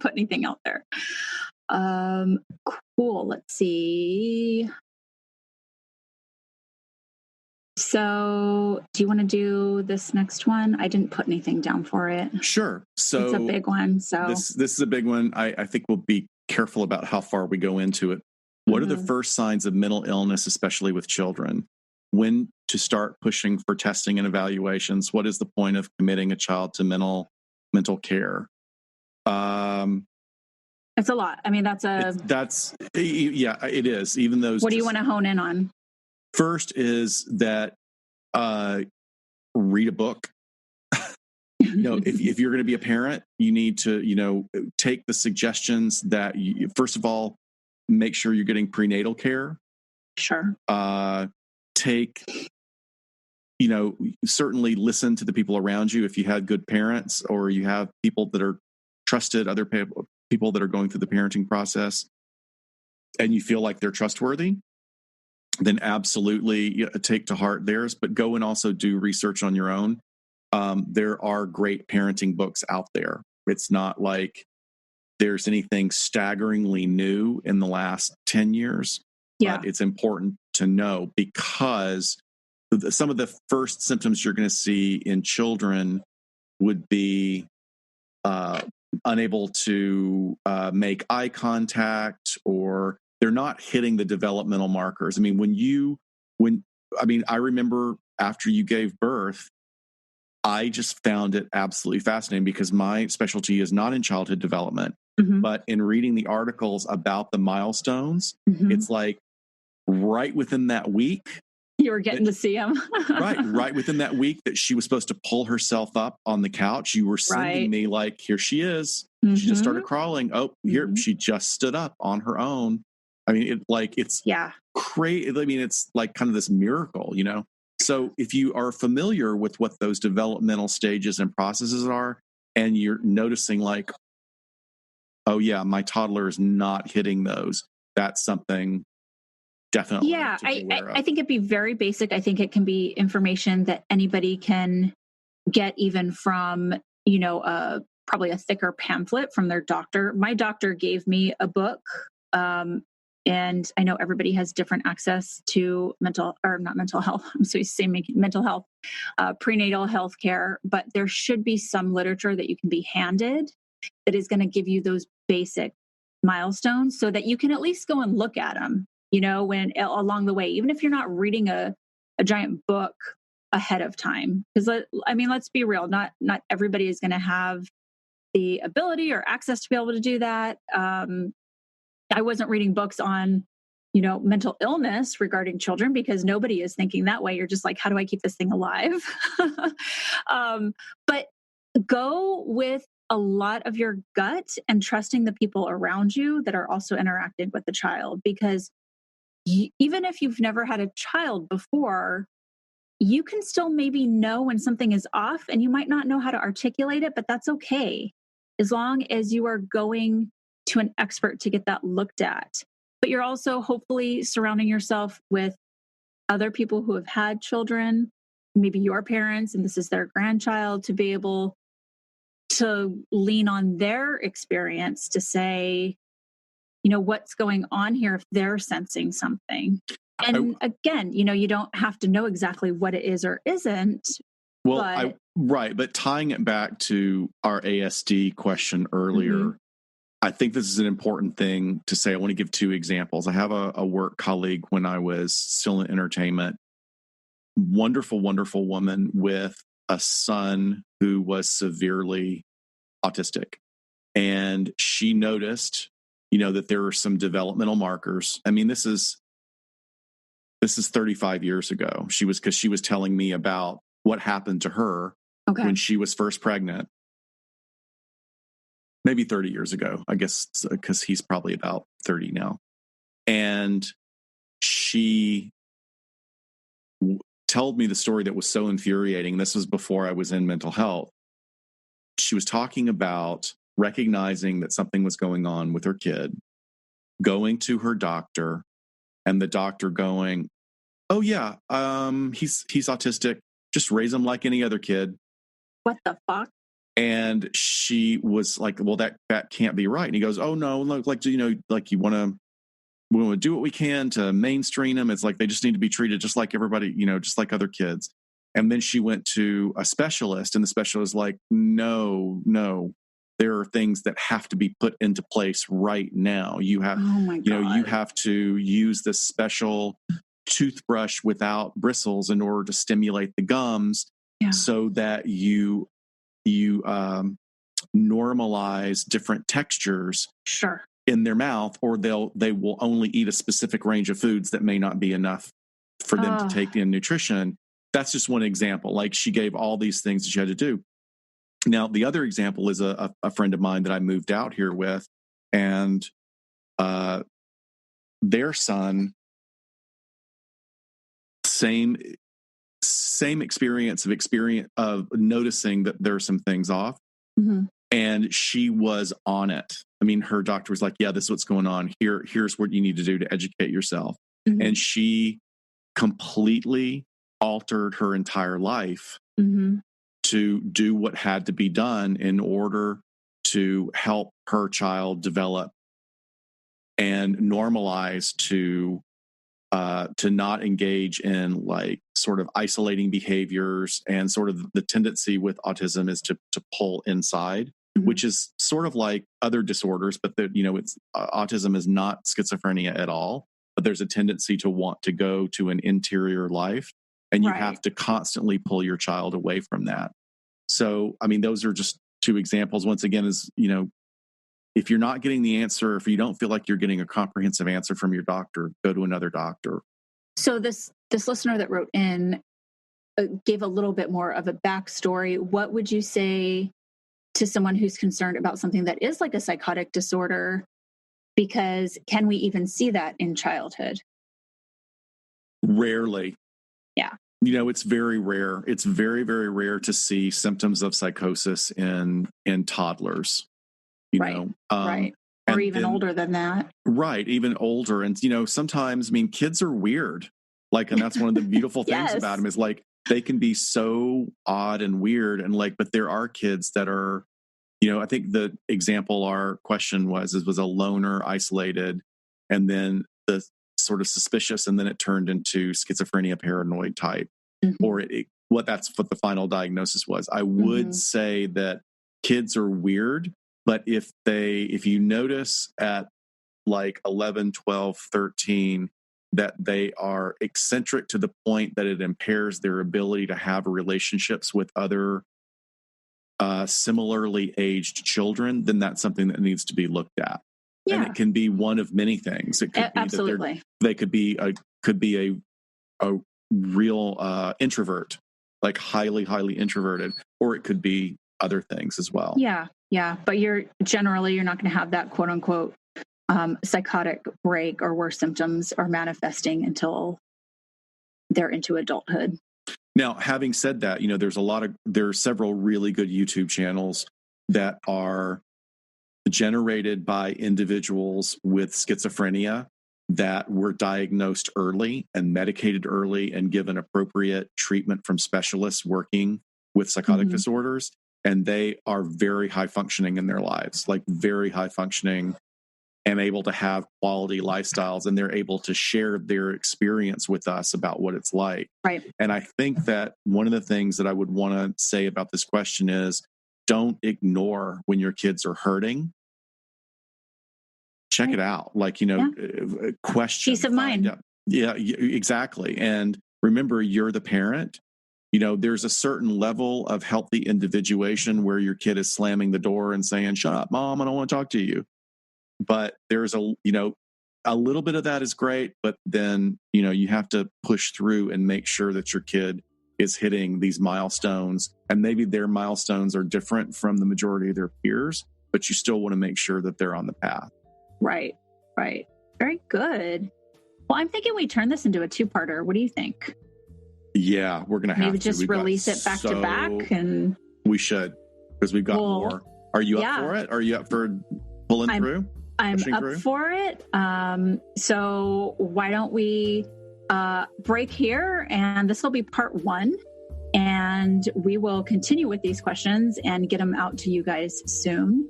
B: put anything out there. Cool. Let's see. So do you want to do this next one? I didn't put anything down for it.
A: Sure. So
B: it's a big one. So
A: this is a big one. I think we'll be careful about how far we go into it. What are the first signs of mental illness, especially with children? When to start pushing for testing and evaluations? What is the point of committing a child to mental care?
B: It's a lot. I mean,
A: it is. Even those.
B: What do you want to hone in on?
A: First is that read a book. If you're going to be a parent, you need to, take the suggestions that first of all, make sure you're getting prenatal care.
B: Sure.
A: Certainly listen to the people around you. If you had good parents or you have people that are trusted, other people that are going through the parenting process, and you feel like they're trustworthy, then absolutely take to heart theirs, but go and also do research on your own. There are great parenting books out there. It's not like there's anything staggeringly new in the last 10 years.
B: Yeah.
A: But it's important to know because some of the first symptoms you're going to see in children would be unable to make eye contact, or they're not hitting the developmental markers. I mean, I remember after you gave birth, I just found it absolutely fascinating because my specialty is not in childhood development, but in reading the articles about the milestones, it's like right within that week,
B: you were getting to see him.
A: right within that week that she was supposed to pull herself up on the couch, you were sending me like, here she is. She just started crawling. Oh, here she just stood up on her own. I mean, it's crazy. I mean, it's like kind of this miracle, So if you are familiar with what those developmental stages and processes are, and you're noticing like, oh yeah, my toddler is not hitting those, that's something definitely
B: Yeah,
A: to be aware of.
B: I think it'd be very basic. I think it can be information that anybody can get, even from, probably a thicker pamphlet from their doctor. My doctor gave me a book. And I know everybody has different access to not mental health. I'm so used to saying mental health, prenatal health care, but there should be some literature that you can be handed that is going to give you those basic milestones so that you can at least go and look at them, when along the way, even if you're not reading a giant book ahead of time. Because let's be real, not everybody is going to have the ability or access to be able to do that. I wasn't reading books on, mental illness regarding children because nobody is thinking that way. You're just like, how do I keep this thing alive? But go with a lot of your gut and trusting the people around you that are also interacting with the child. Because even if you've never had a child before, you can still maybe know when something is off, and you might not know how to articulate it, but that's okay, as long as you are going to an expert to get that looked at. But you're also hopefully surrounding yourself with other people who have had children, maybe your parents, and this is their grandchild, to be able to lean on their experience to say, what's going on here if they're sensing something. And again, you don't have to know exactly what it is or isn't.
A: Well, right. But tying it back to our ASD question earlier, mm-hmm. I think this is an important thing to say. I want to give two examples. I have a work colleague when I was still in entertainment, wonderful, wonderful woman with a son who was severely autistic. And she noticed, that there were some developmental markers. I mean, this is 35 years ago. Because she was telling me about what happened to her when she was first pregnant. Maybe 30 years ago, I guess, because he's probably about 30 now. And she told me the story that was so infuriating. This was before I was in mental health. She was talking about recognizing that something was going on with her kid, going to her doctor, and the doctor going, "Oh yeah, he's autistic. Just raise him like any other kid."
B: What the fuck?
A: And she was like, "Well, that can't be right." And he goes, "Oh no, like you want to, we want to do what we can to mainstream them. It's like they just need to be treated just like everybody, just like other kids." And then she went to a specialist, and the specialist was like, "No, there are things that have to be put into place right now. You have, you have to use this special toothbrush without bristles in order to stimulate the gums, so that you normalize different textures in their mouth, or they will only eat a specific range of foods that may not be enough for them to take in nutrition." That's just one example. Like, she gave all these things that she had to do. Now, the other example is a friend of mine that I moved out here with, and their son, same experience of noticing that there are some things off. Mm-hmm. And she was on it. I mean, her doctor was like, "Yeah, this is what's going on. Here's what you need to do to educate yourself." Mm-hmm. And she completely altered her entire life to do what had to be done in order to help her child develop and normalize to not engage in like sort of isolating behaviors. And sort of the tendency with autism is to pull inside, which is sort of like other disorders, but it's autism is not schizophrenia at all. But there's a tendency to want to go to an interior life, and you have to constantly pull your child away from that. So, I mean, those are just two examples. Once again, is, if you're not getting the answer, if you don't feel like you're getting a comprehensive answer from your doctor, go to another doctor.
B: So this listener that wrote in gave a little bit more of a backstory. What would you say to someone who's concerned about something that is like a psychotic disorder? Because can we even see that in childhood?
A: Rarely.
B: Yeah.
A: It's very rare. It's very, very rare to see symptoms of psychosis in toddlers.
B: Right.
A: And
B: or even older than that.
A: Right. Even older. And, sometimes, kids are weird. And that's one of the beautiful things about them is they can be so odd and weird. And but there are kids that are, I think the example our question was a loner, isolated, and then the sort of suspicious, and then it turned into schizophrenia, paranoid type, or that's what the final diagnosis was. I would say that kids are weird, but if you notice at 11, 12, 13, that they are eccentric to the point that it impairs their ability to have relationships with other similarly aged children, then that's something that needs to be looked at. Yeah. And it can be one of many things. It could be
B: absolutely.
A: They could be a real introvert, highly introverted, or it could be other things as well.
B: Yeah. But you're not going to have that quote unquote psychotic break or worse symptoms are manifesting until they're into adulthood.
A: Now, having said that, there are several really good YouTube channels that are generated by individuals with schizophrenia that were diagnosed early and medicated early and given appropriate treatment from specialists working with psychotic disorders. And they are very high functioning in their lives, very high functioning and able to have quality lifestyles. And they're able to share their experience with us about what it's like.
B: Right.
A: And I think that one of the things that I would want to say about this question is don't ignore when your kids are hurting. Check it out. Question.
B: Peace of mind.
A: Yeah, exactly. And remember, you're the parent. There's a certain level of healthy individuation where your kid is slamming the door and saying, "Shut up, Mom, I don't want to talk to you." But there's a little bit of that is great, but then, you have to push through and make sure that your kid is hitting these milestones, and maybe their milestones are different from the majority of their peers, but you still want to make sure that they're on the path.
B: Right. Very good. Well, I'm thinking we turn this into a two-parter. What do you think?
A: Yeah, we're going to have
B: maybe just release it back to back, and
A: we should, because we've got more. Are you up for it? Are you up for pulling through?
B: I'm up for it. So why don't we break here, and this will be part 1, and we will continue with these questions and get them out to you guys soon.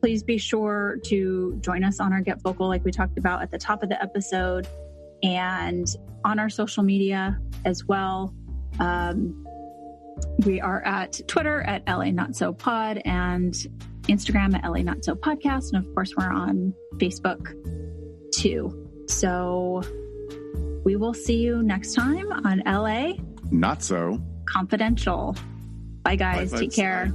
B: Please be sure to join us on our Get Vocal, like we talked about at the top of the episode, and on our social media as well. We are at Twitter at LA Not So Pod and Instagram at LA Not So Podcast. And of course, we're on Facebook too. So we will see you next time on LA
A: Not So
B: Confidential. Bye, guys. Take care.